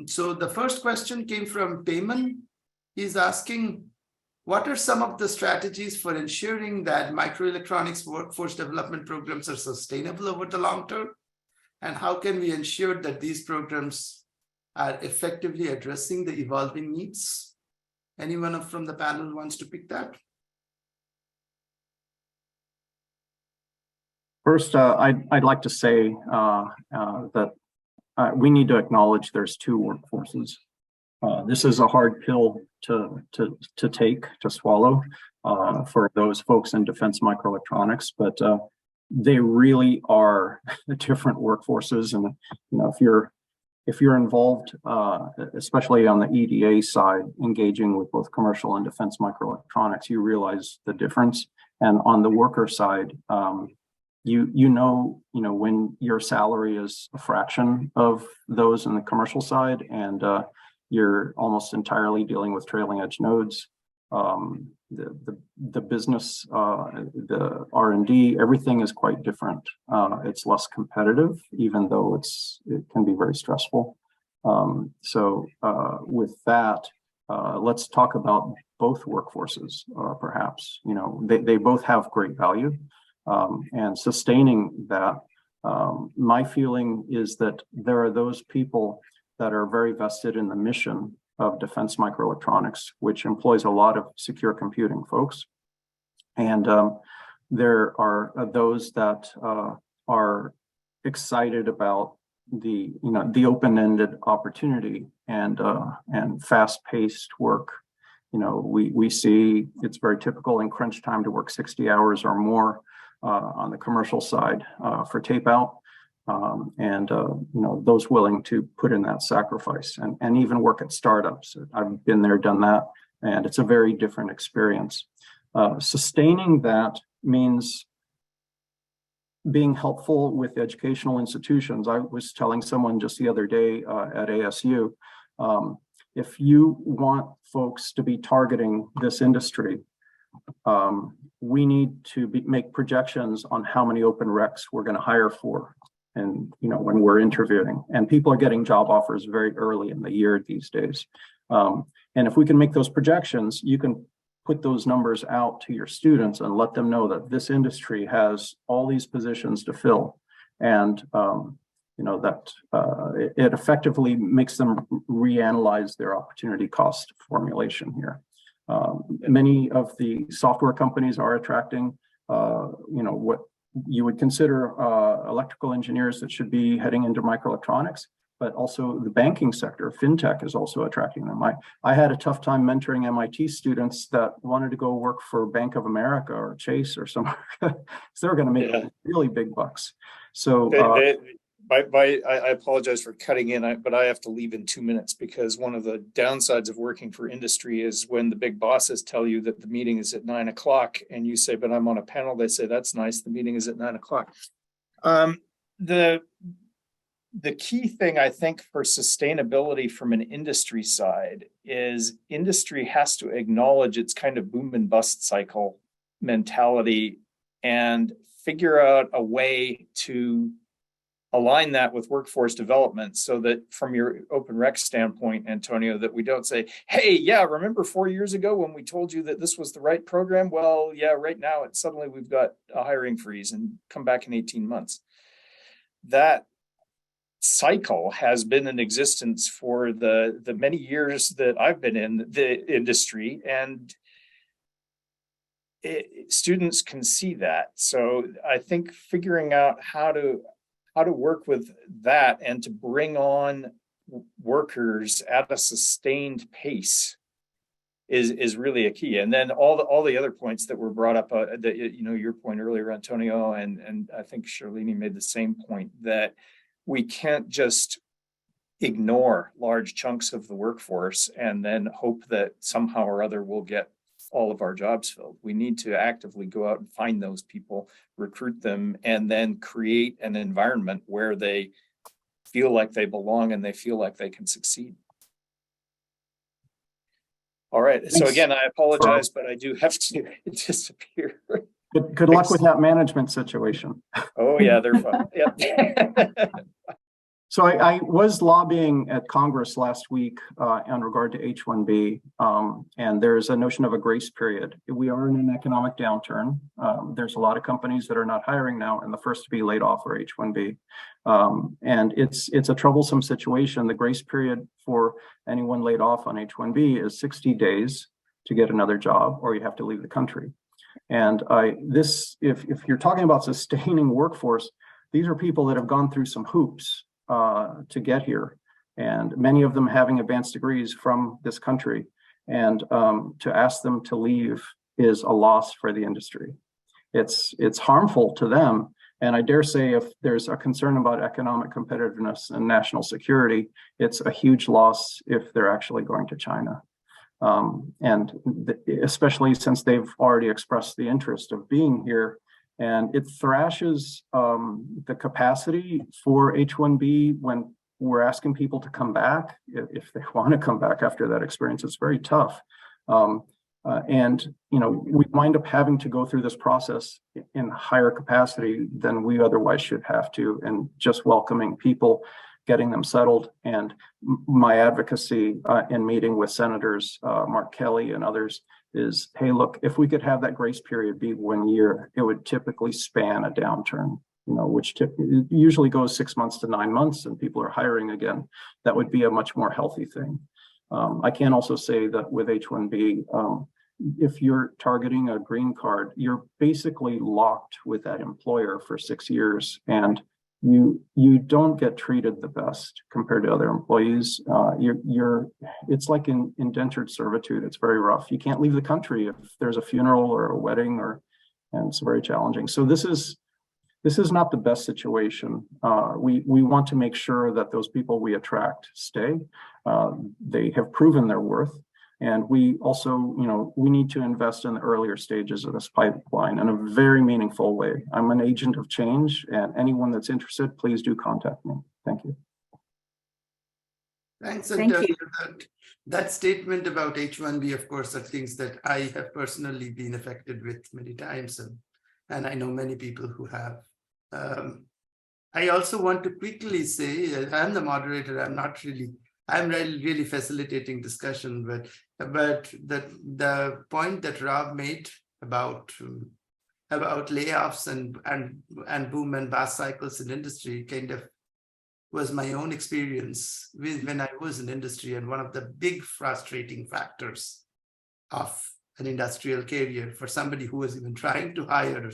So the first question came from Payman. He's asking, what are some of the strategies for ensuring that microelectronics workforce development programs are sustainable over the long term? And how can we ensure that these programs are effectively addressing the evolving needs? Anyone from the panel wants to pick that? First, I'd like to say that we need to acknowledge there's two workforces. This is a hard pill to take, to swallow for those folks in defense microelectronics, but they really are different workforces. And if you're involved, especially on the EDA side, engaging with both commercial and defense microelectronics, you realize the difference. And on the worker side, you know when your salary is a fraction of those in the commercial side, and you're almost entirely dealing with trailing edge nodes. The business, the R&D, everything is quite different. It's less competitive, even though it can be very stressful. So with that, let's talk about both workforces, perhaps. They both have great value, and sustaining that. My feeling is that there are those people that are very vested in the mission of defense microelectronics, which employs a lot of secure computing folks. And there are those that are excited about the open-ended opportunity and fast-paced work. We see it's very typical in crunch time to work 60 hours or more on the commercial side for tape out. And those willing to put in that sacrifice and even work at startups. I've been there, done that, and it's a very different experience. Sustaining that means being helpful with educational institutions. I was telling someone just the other day at ASU, If you want folks to be targeting this industry, we need to make projections on how many open recs we're going to hire for. And, when we're interviewing, and people are getting job offers very early in the year these days. And if we can make those projections, you can put those numbers out to your students and let them know that this industry has all these positions to fill. And, it effectively makes them reanalyze their opportunity cost formulation here. Many of the software companies are attracting, what you would consider electrical engineers that should be heading into microelectronics, but also the banking sector, fintech is also attracting them. I had a tough time mentoring MIT students that wanted to go work for Bank of America or Chase or somewhere, because they're going to make really big bucks. So I apologize for cutting in, but I have to leave in 2 minutes, because one of the downsides of working for industry is when the big bosses tell you that the meeting is at 9 o'clock and you say, but I'm on a panel, they say, that's nice, the meeting is at 9 o'clock. The key thing, I think, for sustainability from an industry side is industry has to acknowledge its kind of boom and bust cycle mentality and figure out a way to align that with workforce development, so that from your open rec standpoint, Antonio, that we don't say, hey, yeah, remember 4 years ago when we told you that this was the right program? Well, yeah, right now suddenly we've got a hiring freeze and come back in 18 months. That cycle has been in existence for the many years that I've been in the industry, and students can see that. So I think figuring out how to work with that and to bring on workers at a sustained pace is really a key. And then all the other points that were brought up, your point earlier, Antonio, and I think Sharlini made the same point, that we can't just ignore large chunks of the workforce and then hope that somehow or other we'll get all of our jobs filled. We need to actively go out and find those people, recruit them, and then create an environment where they feel like they belong and they feel like they can succeed. All right. Thanks. So again, I apologize, but I do have to disappear. Good luck with that management situation. Oh yeah, they're fun. Yeah. So I was lobbying at Congress last week in regard to H-1B, and there's a notion of a grace period. We are in an economic downturn. There's a lot of companies that are not hiring now, and the first to be laid off are H-1B. And it's a troublesome situation. The grace period for anyone laid off on H-1B is 60 days to get another job, or you have to leave the country. And if you're talking about sustaining workforce, these are people that have gone through some hoops to get here, and many of them having advanced degrees from this country. And to ask them to leave is a loss for the industry. It's harmful to them. And I dare say, if there's a concern about economic competitiveness and national security, it's a huge loss if they're actually going to China. Especially since they've already expressed the interest of being here. And it thrashes the capacity for H-1B when we're asking people to come back, if they want to come back after that experience. It's very tough. We wind up having to go through this process in higher capacity than we otherwise should have to, and just welcoming people, getting them settled. And my advocacy in meeting with Senators Mark Kelly and others is, hey, look, if we could have that grace period be 1 year, it would typically span a downturn, which usually goes 6 months to 9 months, and people are hiring again. That would be a much more healthy thing. I can also say that with H-1B, if you're targeting a green card, you're basically locked with that employer for 6 years, and you don't get treated the best compared to other employees. It's like in indentured servitude. It's very rough. You can't leave the country if there's a funeral or a wedding, and it's very challenging. So this is not the best situation. We want to make sure that those people we attract stay. They have proven their worth. And we also, we need to invest in the earlier stages of this pipeline in a very meaningful way. I'm an agent of change, and anyone that's interested, please do contact me. Thank you. Thanks. Thank And you. that statement about H1B, of course, are things that I have personally been affected with many times, and I know many people who have. I also want to quickly say, I'm the moderator, I'm really facilitating discussion, but the point that Rob made about layoffs and boom and bust cycles in industry kind of was my own experience when I was in industry, and one of the big frustrating factors of an industrial career for somebody who was even trying to hire or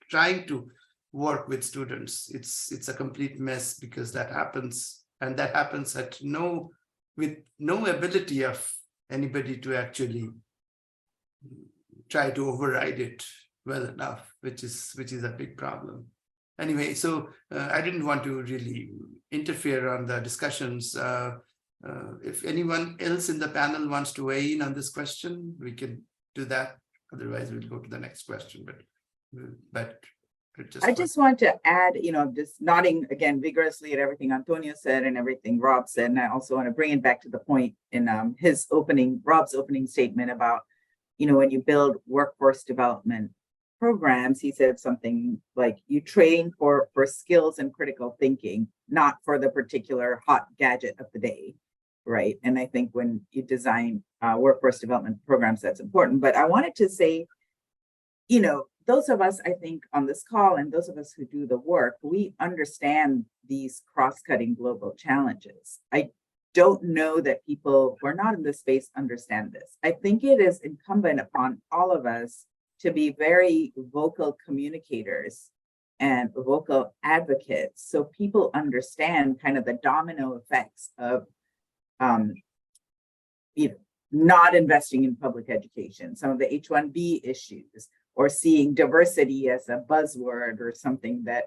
trying to work with students. It's a complete mess, because that happens, and that happens with no ability of anybody to actually try to override it well enough, which is a big problem. Anyway, so I didn't want to really interfere on the discussions. If anyone else in the panel wants to weigh in on this question, we can do that. Otherwise, we'll go to the next question. But I just want to add, just nodding again vigorously at everything Antonio said and everything Rob said. And I also want to bring it back to the point in Rob's opening statement about, when you build workforce development programs, he said something like you train for skills and critical thinking, not for the particular hot gadget of the day, right? And I think when you design workforce development programs, that's important. But I wanted to say, those of us, I think, on this call and those of us who do the work, we understand these cross-cutting global challenges. I don't know that people who are not in this space understand this. I think it is incumbent upon all of us to be very vocal communicators and vocal advocates, so people understand kind of the domino effects of not investing in public education, some of the H1B issues, or seeing diversity as a buzzword or something that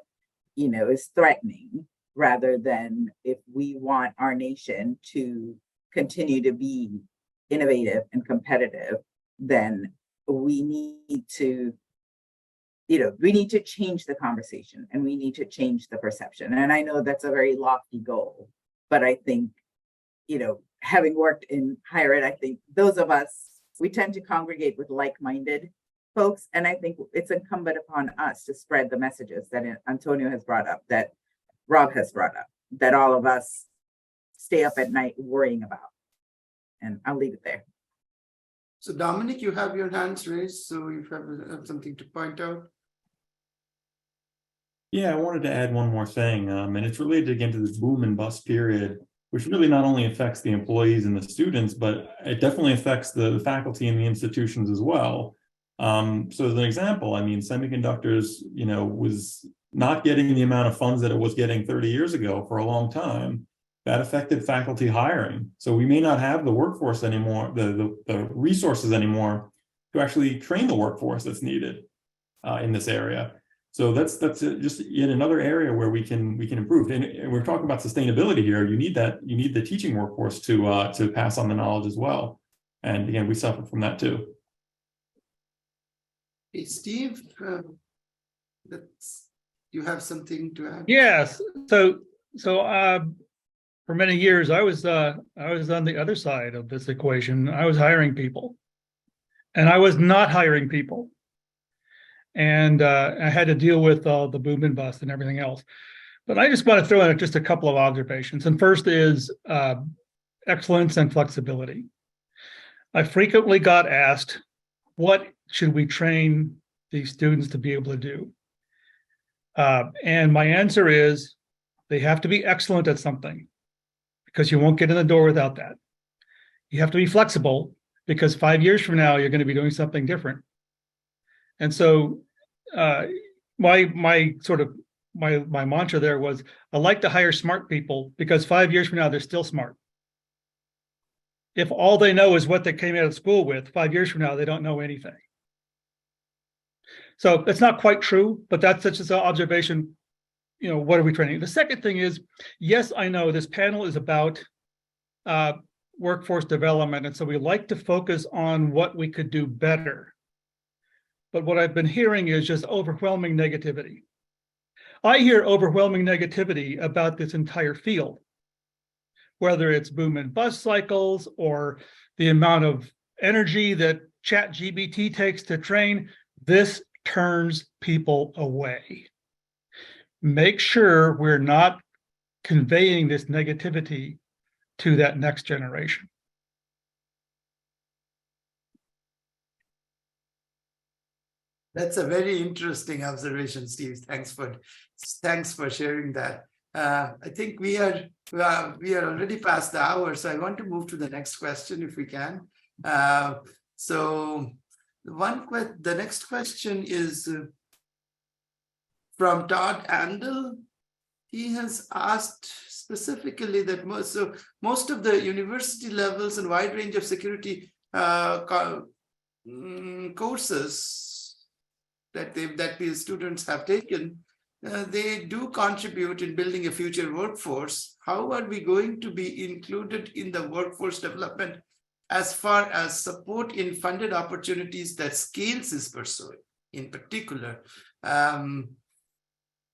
is threatening, rather than if we want our nation to continue to be innovative and competitive, then we need to change the conversation, and we need to change the perception. And I know that's a very lofty goal, but I think, having worked in higher ed, I think those of us, we tend to congregate with like-minded folks. And I think it's incumbent upon us to spread the messages that Antonio has brought up, that Rob has brought up, that all of us stay up at night worrying about. And I'll leave it there. So Dominic, you have your hands raised, so you have something to point out. Yeah, I wanted to add one more thing, and it's related again to this boom and bust period, which really not only affects the employees and the students, but it definitely affects the faculty and the institutions as well. So as an example, semiconductors, was not getting the amount of funds that it was getting 30 years ago for a long time. That affected faculty hiring. So we may not have the workforce anymore, the resources anymore to actually train the workforce that's needed in this area. So that's just yet another area where we can improve. And we're talking about sustainability here. You need the teaching workforce to pass on the knowledge as well. And again, we suffer from that too. Hey, Steve, you have something to add? Yes. So for many years, I was on the other side of this equation. I was hiring people, and I was not hiring people. And I had to deal with all the boom and bust and everything else. But I just want to throw in just a couple of observations. And first is excellence and flexibility. I frequently got asked, what should we train these students to be able to do? And my answer is, they have to be excellent at something, because you won't get in the door without that. You have to be flexible, because 5 years from now, you're going to be doing something different. And so my mantra there was, I like to hire smart people, because 5 years from now, they're still smart. If all they know is what they came out of school with, 5 years from now, they don't know anything. So it's not quite true, but that's just an observation. What are we training? The second thing is, yes, I know this panel is about workforce development. And so we like to focus on what we could do better. But what I've been hearing is just overwhelming negativity. I hear overwhelming negativity about this entire field. whether it's boom and bust cycles or the amount of energy that ChatGPT takes to train, this turns people away. Make sure we're not conveying this negativity to that next generation. That's a very interesting observation, Steve. Thanks for sharing that. I think we are already past the hour, so I want to move to the next question if we can. So the next question is from Todd Andel. He has asked specifically that most of the university levels and wide range of security courses that the students have taken, they do contribute in building a future workforce. How are we going to be included in the workforce development as far as support in funded opportunities that Scales is pursuing? In particular,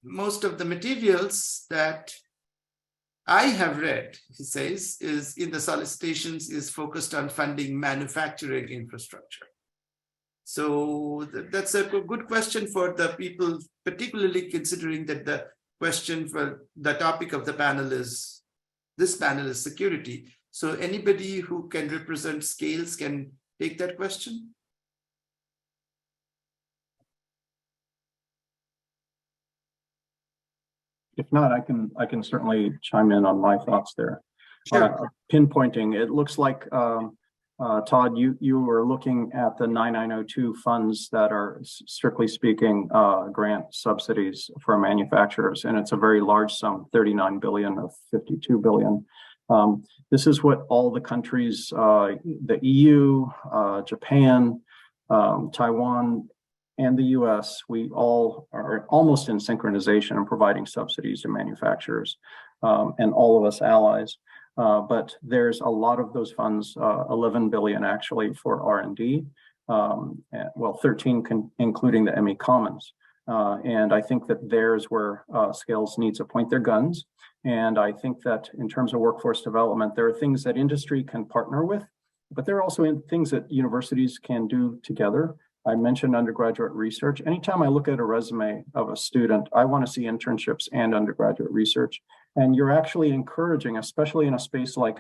most of the materials that I have read, he says, is in the solicitations is focused on funding manufacturing infrastructure. So that's a good question for the people, particularly considering that the question for the topic of the panel is, this panel is security. So anybody who can represent Scales can take that question. If not, I can certainly chime in on my thoughts there. Sure. Pinpointing, it looks like Todd, you were looking at the 9902 funds that are, strictly speaking, grant subsidies for manufacturers, and it's a very large sum, 39 billion of 52 billion. This is what all the countries, the EU, Japan, Taiwan, and the US, we all are almost in synchronization in providing subsidies to manufacturers, and all of us allies. But there's a lot of those funds, 11 billion actually for R&D, well, 13 including the ME Commons. And I think that there's where Scales needs to point their guns. And I think that in terms of workforce development, there are things that industry can partner with, but there are also things that universities can do together. I mentioned undergraduate research. Anytime I look at a resume of a student, I want to see internships and undergraduate research. And you're actually encouraging, especially in a space like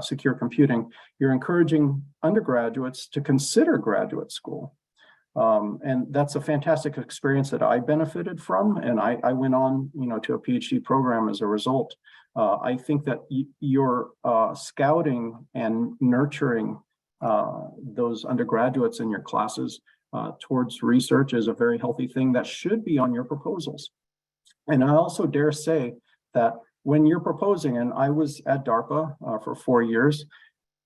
secure computing, you're encouraging undergraduates to consider graduate school. And that's a fantastic experience that I benefited from. And I went on, to a PhD program as a result. I think that you're scouting and nurturing those undergraduates in your classes towards research is a very healthy thing that should be on your proposals. And I also dare say that when you're proposing, and I was at DARPA for 4 years,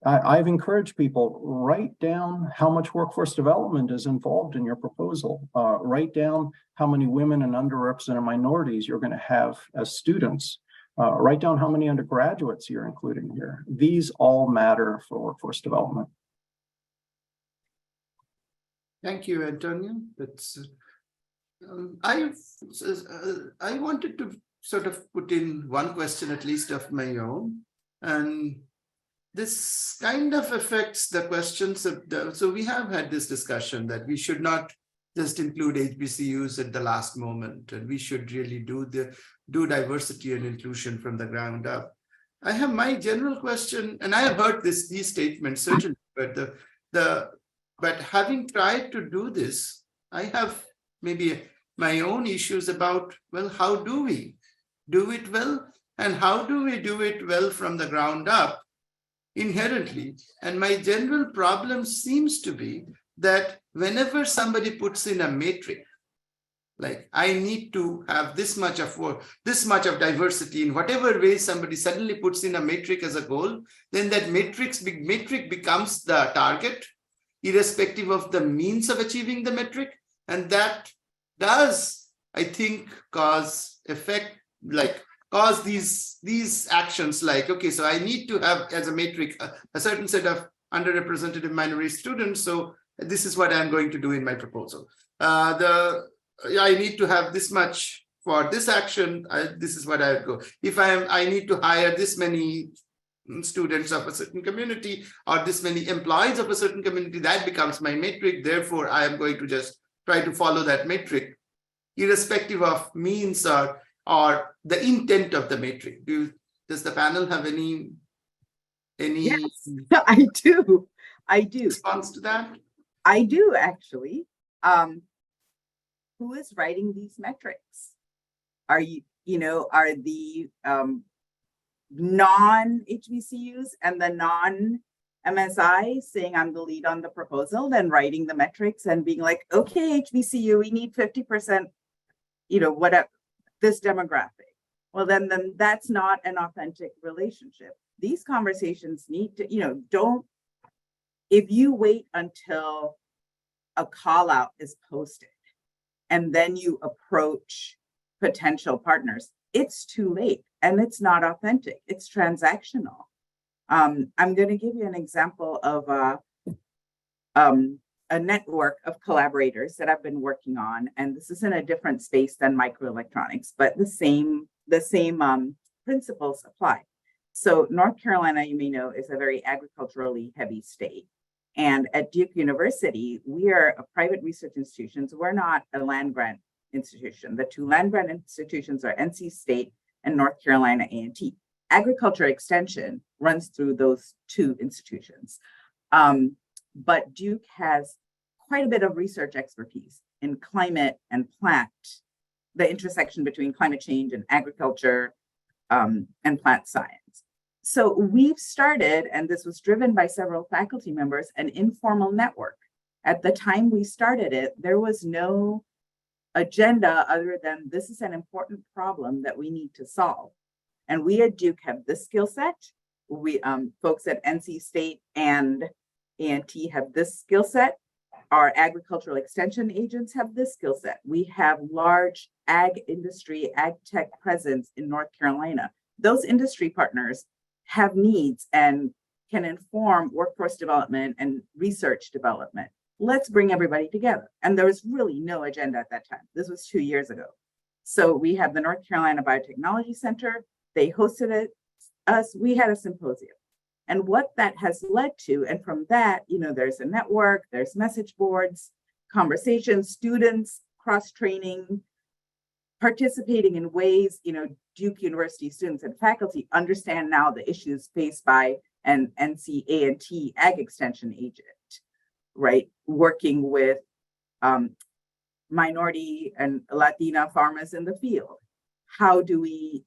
I've encouraged people, write down how much workforce development is involved in your proposal. Write down how many women and underrepresented minorities you're going to have as students. Write down how many undergraduates you're including here. These all matter for workforce development. Thank you, Antonio. That's I wanted to sort of put in one question at least of my own, and this kind of affects the questions of so we have had this discussion that we should not just include HBCUs at the last moment, and we should really do diversity and inclusion from the ground up. I have my general question, and I have heard these statements certainly, but having tried to do this, I have maybe my own issues about, well, how do we do it well? And how do we do it well from the ground up inherently? And my general problem seems to be that whenever somebody puts in a matrix, like I need to have this much of work, this much of diversity, in whatever way somebody suddenly puts in a matrix as a goal, then that matrix becomes the target, irrespective of the means of achieving the metric. And that does, I think, cause these actions like, okay, so I need to have as a matrix a certain set of underrepresented minority students. So this is what I'm going to do in my proposal. I need to have this much for this action. This is what I go. If I need to hire this many students of a certain community or this many employees of a certain community, that becomes my metric. Therefore, I am going to just try to follow that metric, irrespective of means or the intent of the metric. Does the panel have any Yes, I do. I do. response to that? I do actually. Who is writing these metrics? Are are the non-HBCUs and the non-MSI saying I'm the lead on the proposal, then writing the metrics and being like, okay, HBCU, we need 50%, whatever, this demographic. Well, then that's not an authentic relationship. These conversations need to, if you wait until a call out is posted and then you approach potential partners, it's too late and it's not authentic. It's transactional. I'm going to give you an example of a network of collaborators that I've been working on, and this is in a different space than microelectronics, but the same principles apply. So North Carolina, you may know, is a very agriculturally heavy state. And at Duke University, we are a private research institution. We're not a land grant institution. The two land grant institutions are NC State and North Carolina A&T. Agriculture extension runs through those two institutions. But Duke has quite a bit of research expertise in climate and plant, the intersection between climate change and agriculture and plant science. So we've started, and this was driven by several faculty members, an informal network. At the time we started it, there was no agenda other than this is an important problem that we need to solve. And we at Duke have this skill set. We folks at NC State and A&T have this skill set. Our agricultural extension agents have this skill set. We have large ag industry, ag tech presence in North Carolina. Those industry partners have needs and can inform workforce development and research development. Let's bring everybody together. And there was really no agenda at that time. This was 2 years ago. So we have the North Carolina Biotechnology Center. They hosted us. We had a symposium. And what that has led to, and from that, there's a network, there's message boards, conversations, students, cross-training, participating in ways, Duke University students and faculty understand now the issues faced by an NC A&T ag extension agent, right? Working with minority and Latina farmers in the field. How do we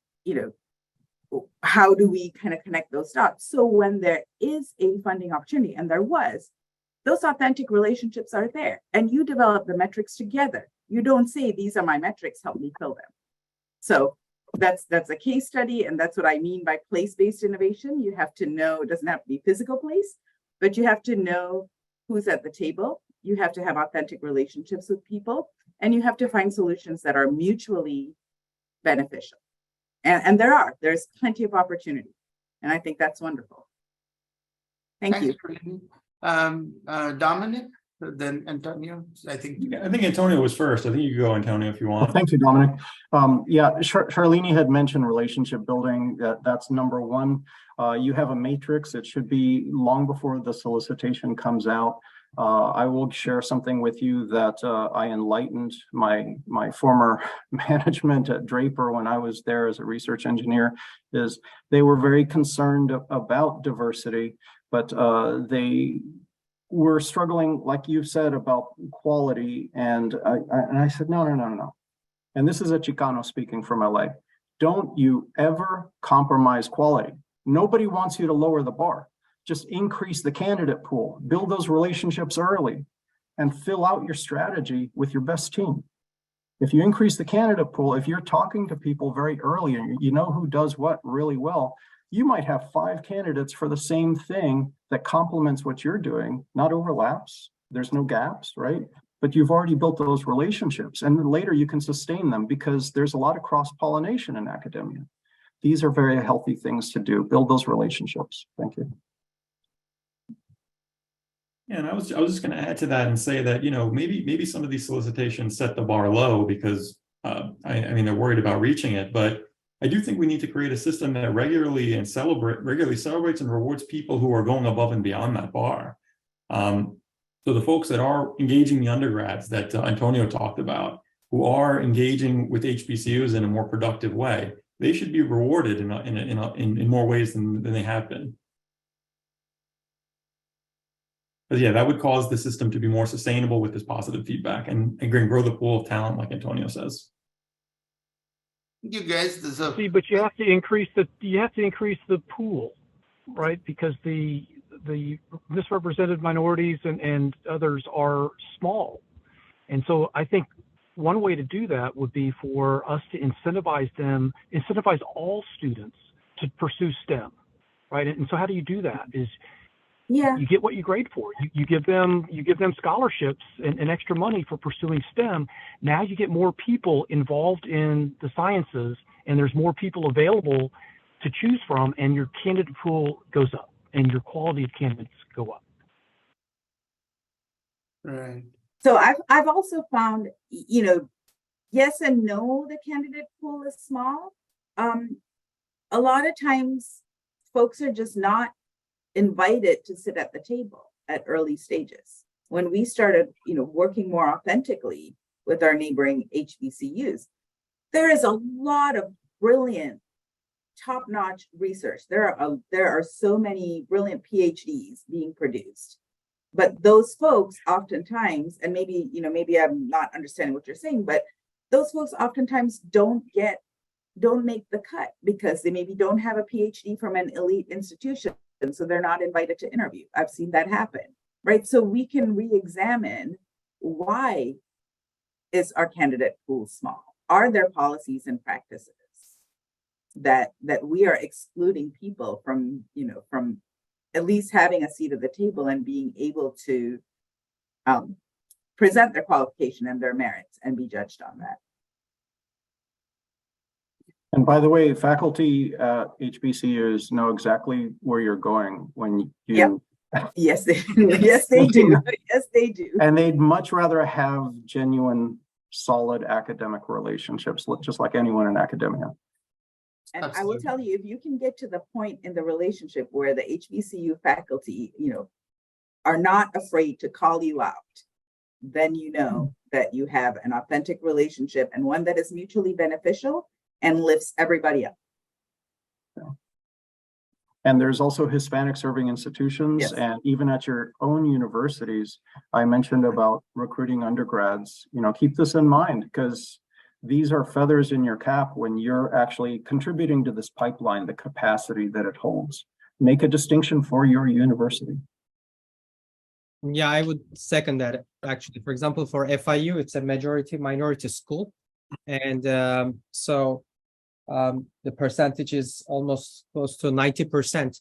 kind of connect those dots? So when there is a funding opportunity, and there was, those authentic relationships are there, and you develop the metrics together. You don't say, these are my metrics, help me fill them. So that's a case study, and that's what I mean by place-based innovation. You have to know, it doesn't have to be physical place, but you have to know who's at the table. You have to have authentic relationships with people, and you have to find solutions that are mutually beneficial. And there's plenty of opportunity. And I think that's wonderful. Thank you. Dominic, then Antonio, I think. I think Antonio was first. I think you can go, Antonio, if you want. Well, thank you, Dominic. Yeah, Charlene had mentioned relationship building. That's number one. You have a matrix. It should be long before the solicitation comes out. I will share something with you that I enlightened my former management at Draper when I was there as a research engineer. Is they were very concerned about diversity, but they were struggling, like you said, about quality. And I said, no. And this is a Chicano speaking from LA. Don't you ever compromise quality. Nobody wants you to lower the bar. Just increase the candidate pool, build those relationships early, and fill out your strategy with your best team. If you increase the candidate pool, if you're talking to people very early and you know who does what really well, you might have 5 candidates for the same thing that complements what you're doing, not overlaps. There's no gaps, right? But you've already built those relationships, and then later you can sustain them because there's a lot of cross-pollination in academia. These are very healthy things to do, build those relationships. Thank you. Yeah, and I was just going to add to that and say that, maybe some of these solicitations set the bar low because I mean, they're worried about reaching it, but I do think we need to create a system that regularly celebrates and rewards people who are going above and beyond that bar. So the folks that are engaging the undergrads that Antonio talked about, who are engaging with HBCUs in a more productive way, they should be rewarded in more ways than they have been. But yeah, that would cause the system to be more sustainable with this positive feedback and grow the pool of talent, like Antonio says. You guys deserve. See, but you have to increase the pool, right? Because the misrepresented minorities and others are small. And so I think one way to do that would be for us to incentivize all students to pursue STEM, right? And so how do you do that? Is Yeah. you get what you grade for. You give them scholarships and extra money for pursuing STEM. Now you get more people involved in the sciences, and there's more people available to choose from, and your candidate pool goes up, and your quality of candidates go up. Right. So I've also found, you know, yes and no, the candidate pool is small. A lot of times folks are just not invited to sit at the table at early stages. When we started, you know, working more authentically with our neighboring HBCUs, there is a lot of brilliant, top-notch research. There are so many brilliant PhDs being produced. But those folks oftentimes, and maybe I'm not understanding what you're saying, but those folks oftentimes don't make the cut because they maybe don't have a PhD from an elite institution. And so they're not invited to interview. I've seen that happen, right? So we can re-examine, why is our candidate pool small? Are there policies and practices that we are excluding people from at least having a seat at the table and being able to present their qualification and their merits and be judged on that? And by the way, faculty at HBCUs know exactly where you're going when you. Yep. Yes, they do. Yes, they do. Yes, they do. And they'd much rather have genuine, solid academic relationships, just like anyone in academia. And I will tell you, if you can get to the point in the relationship where the HBCU faculty, are not afraid to call you out, then you know that you have an authentic relationship and one that is mutually beneficial and lifts everybody up. And there's also Hispanic serving institutions. Yes. And even at your own universities, I mentioned about recruiting undergrads, keep this in mind, because these are feathers in your cap when you're actually contributing to this pipeline, the capacity that it holds. Make a distinction for your university. Yeah, I would second that actually. For example, for FIU, it's a majority minority school. And the percentage is almost close to 90%.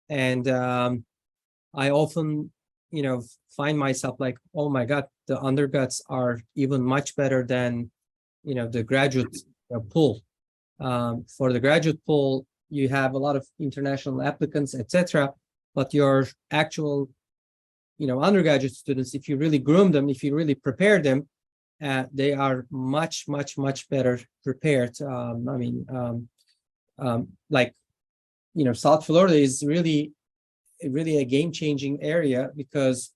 And I often, find myself like, oh my God, the undergrads are even much better than, the graduate pool. For the graduate pool, you have a lot of international applicants, etc. But your actual, undergraduate students, if you really groom them, if you really prepare them, they are much, much, much better prepared. South Florida is really a game-changing area because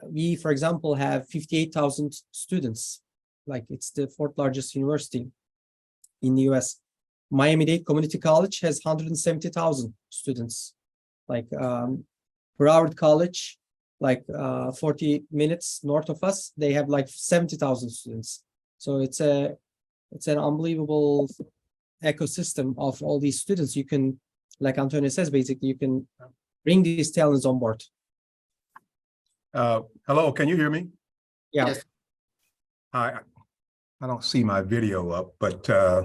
we, for example, have 58,000 students. Like it's the fourth largest university in the US. Miami-Dade Community College has 170,000 students. Like Broward College, 40 minutes north of us, they have like 70,000 students. So it's an unbelievable ecosystem of all these students. You can, like Antonio says, basically you can bring these talents on board. Hello, can you hear me? Yeah. Yes. Hi, I don't see my video up, but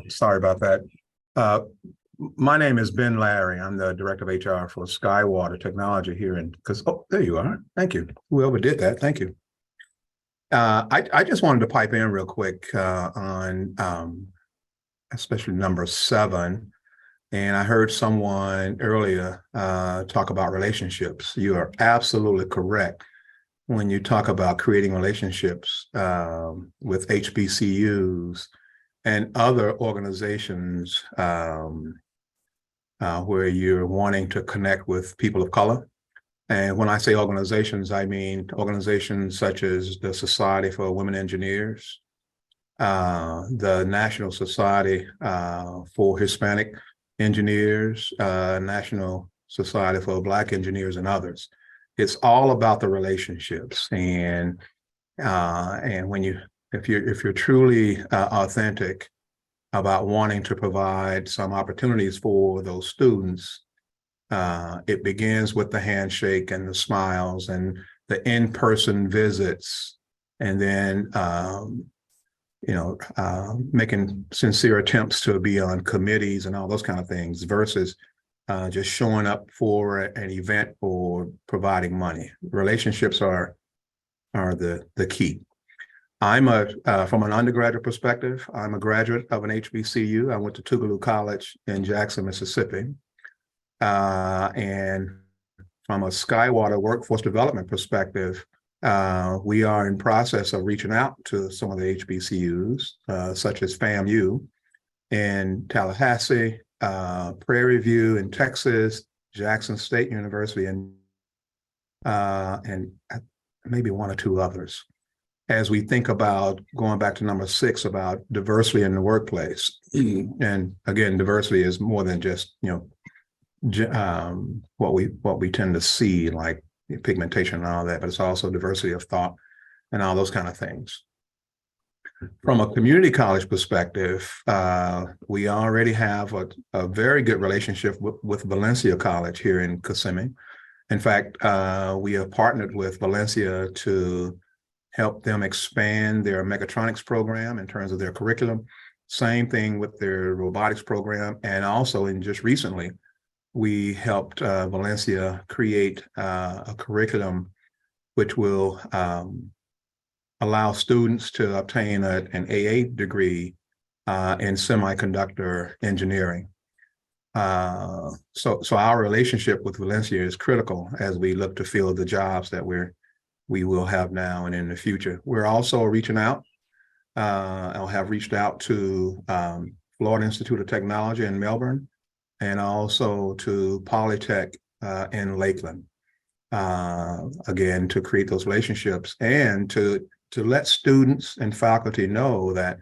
sorry about that. My name is Ben Larry. I'm the director of HR for Skywater Technology here there you are. Thank you. Whoever did that, thank you. I just wanted to pipe in real quick on especially number 7. And I heard someone earlier talk about relationships. You are absolutely correct when you talk about creating relationships with HBCUs. and other organizations where you're wanting to connect with people of color. And when I say organizations, I mean organizations such as the Society for Women Engineers, the National Society for Hispanic Engineers, National Society for Black Engineers, and others. It's all about the relationships, and when if you're truly authentic about wanting to provide some opportunities for those students, it begins with the handshake and the smiles and the in-person visits, and then making sincere attempts to be on committees and all those kind of things versus just showing up for an event or providing money. Relationships are the key. I'm from an undergraduate perspective, I'm a graduate of an HBCU. I went to Tougaloo College in Jackson, Mississippi. And from a Skywater workforce development perspective, we are in process of reaching out to some of the HBCUs, such as FAMU in Tallahassee, Prairie View in Texas, Jackson State University, and maybe one or two others. As we think about going back to number 6 about diversity in the workplace, and again, diversity is more than just what we tend to see, like pigmentation and all that, but it's also diversity of thought and all those kind of things. From a community college perspective, we already have a very good relationship with Valencia College here in Kissimmee. In fact, we have partnered with Valencia to help them expand their mechatronics program in terms of their curriculum. Same thing with their robotics program. And also, in just recently, we helped Valencia create a curriculum which will allow students to obtain an AA degree in semiconductor engineering. So our relationship with Valencia is critical as we look to fill the jobs that we will have now and in the future. We're also reaching out. I'll have reached out to Florida Institute of Technology in Melbourne, and also to Polytech in Lakeland, again, to create those relationships and to let students and faculty know that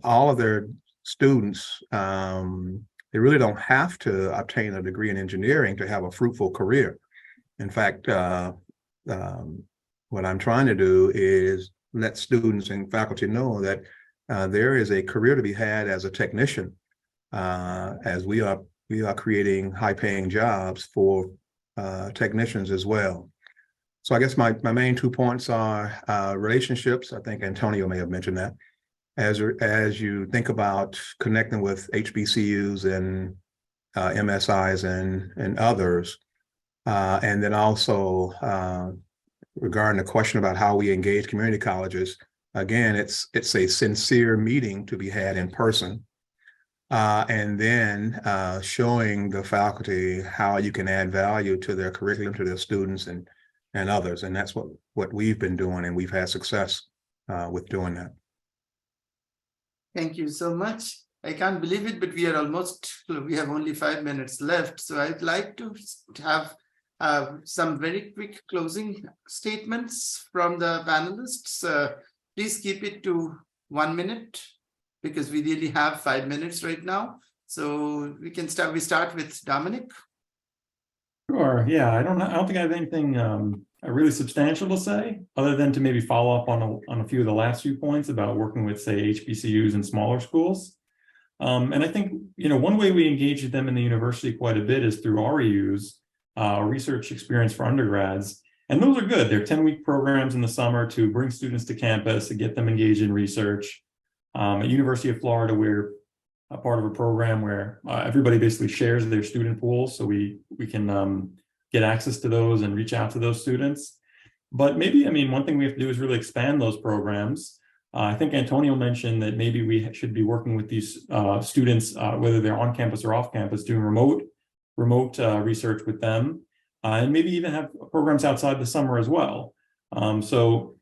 all of their students, they really don't have to obtain a degree in engineering to have a fruitful career. In fact, what I'm trying to do is let students and faculty know that there is a career to be had as a technician, as we are creating high-paying jobs for technicians as well. So I guess my main 2 points are relationships. I think Antonio may have mentioned that. As you think about connecting with HBCUs and MSIs and others, and then also regarding the question about how we engage community colleges, again, it's a sincere meeting to be had in person. And then showing the faculty how you can add value to their curriculum, to their students and others. And that's what we've been doing, and we've had success with doing that. Thank you so much. I can't believe it, but we have only 5 minutes left. So I'd like to have some very quick closing statements from the panelists. Please keep it to 1 minute, because we really have 5 minutes right now. So we start with Dominic. Sure. Yeah, I don't think I have anything really substantial to say, other than to maybe follow up on a few of the last few points about working with, say, HBCUs and smaller schools. And I think, one way we engage them in the university quite a bit is through REUs, research experience for undergrads. And those are good. They're 10-week programs in the summer to bring students to campus, to get them engaged in research. At University of Florida, we're a part of a program where everybody basically shares their student pools, so we can get access to those and reach out to those students. But maybe, one thing we have to do is really expand those programs. I think Antonio mentioned that maybe we should be working with these students, whether they're on campus or off campus, doing remote research with them, and maybe even have programs outside the summer as well. So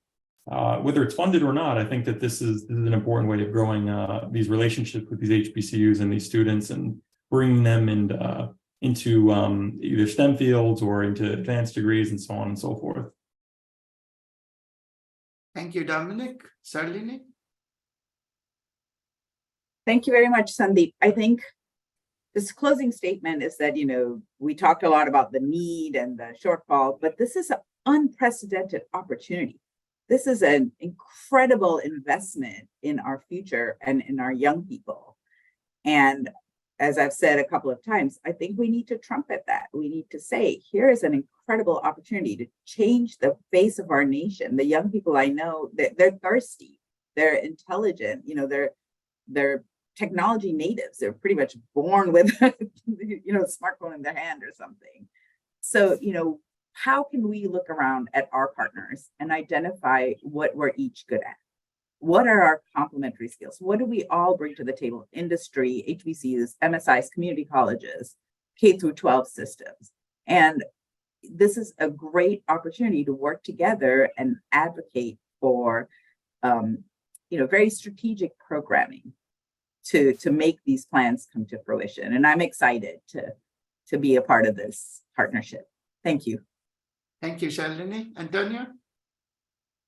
whether it's funded or not, I think that this is an important way of growing these relationships with these HBCUs and these students and bringing them into either STEM fields or into advanced degrees and so on and so forth. Thank you, Dominic. Sarlini? Thank you very much, Sandeep. I think this closing statement is that, we talked a lot about the need and the shortfall, but this is an unprecedented opportunity. This is an incredible investment in our future and in our young people. And as I've said a couple of times, I think we need to trumpet that. We need to say, here is an incredible opportunity to change the face of our nation. The young people I know, they're thirsty, they're intelligent, they're technology natives. They're pretty much born with, a smartphone in their hand or something. So, how can we look around at our partners and identify what we're each good at? What are our complementary skills? What do we all bring to the table? Industry, HBCUs, MSIs, community colleges, K through 12 systems. And this is a great opportunity to work together and advocate for, very strategic programming to make these plans come to fruition. And I'm excited to be a part of this partnership. Thank you. Thank you, Shalini. Antonio?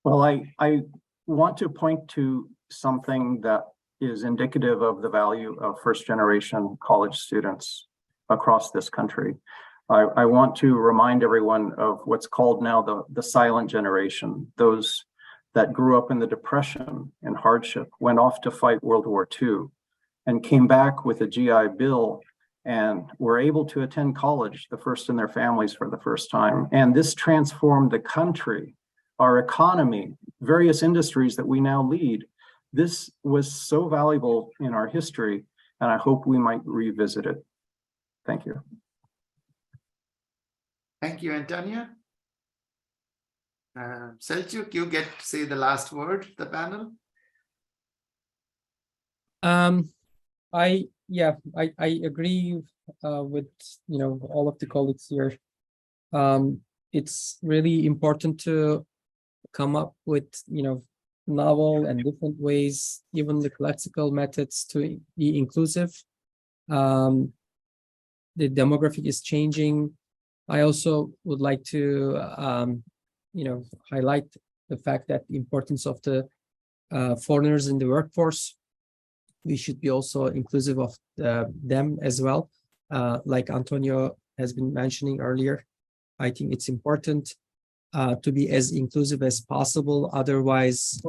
Well, I want to point to something that is indicative of the value of first-generation college students across this country. I want to remind everyone of what's called now the silent generation, those that grew up in the Depression and hardship, went off to fight World War II, and came back with a GI Bill and were able to attend college, the first in their families for the first time. And this transformed the country, our economy, various industries that we now lead. This was so valuable in our history, and I hope we might revisit it. Thank you. Thank you, Antonio. Selçuk, you get to say the last word, the panel. I agree with all of the colleagues here. It's really important to come up with novel and different ways, even the classical methods, to be inclusive. The demographic is changing. I also would like to highlight the fact that the importance of the foreigners in the workforce. We should be also inclusive of them as well. Like Antonio has been mentioning earlier, I think it's important to be as inclusive as possible. Otherwise,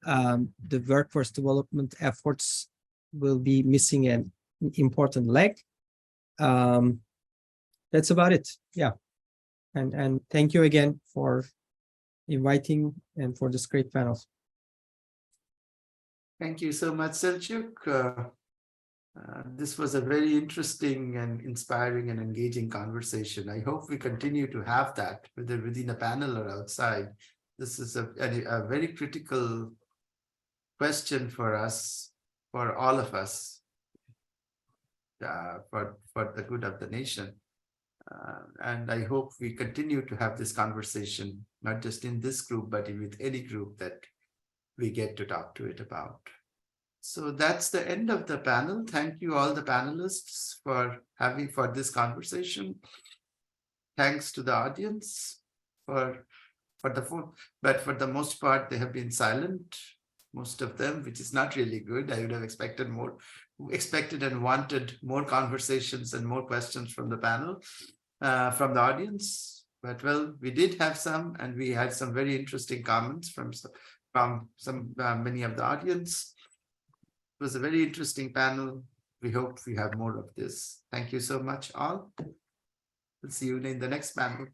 the workforce development efforts will be missing an important leg. That's about it. Yeah. And thank you again for inviting and for this great panel. Thank you so much, Selçuk. This was a very interesting and inspiring and engaging conversation. I hope we continue to have that, whether within a panel or outside. This is a very critical question for us, for all of us, for the good of the nation. And I hope we continue to have this conversation, not just in this group, but with any group that we get to talk to it about. So that's the end of the panel. Thank you all the panelists for this conversation. Thanks to the audience for the phone, but for the most part, they have been silent, most of them, which is not really good. I would have expected and wanted more conversations and more questions from the panel, from the audience. But well, we did have some, and we had some very interesting comments from many of the audience. It was a very interesting panel. We hope we have more of this. Thank you so much, all. We'll see you in the next panel.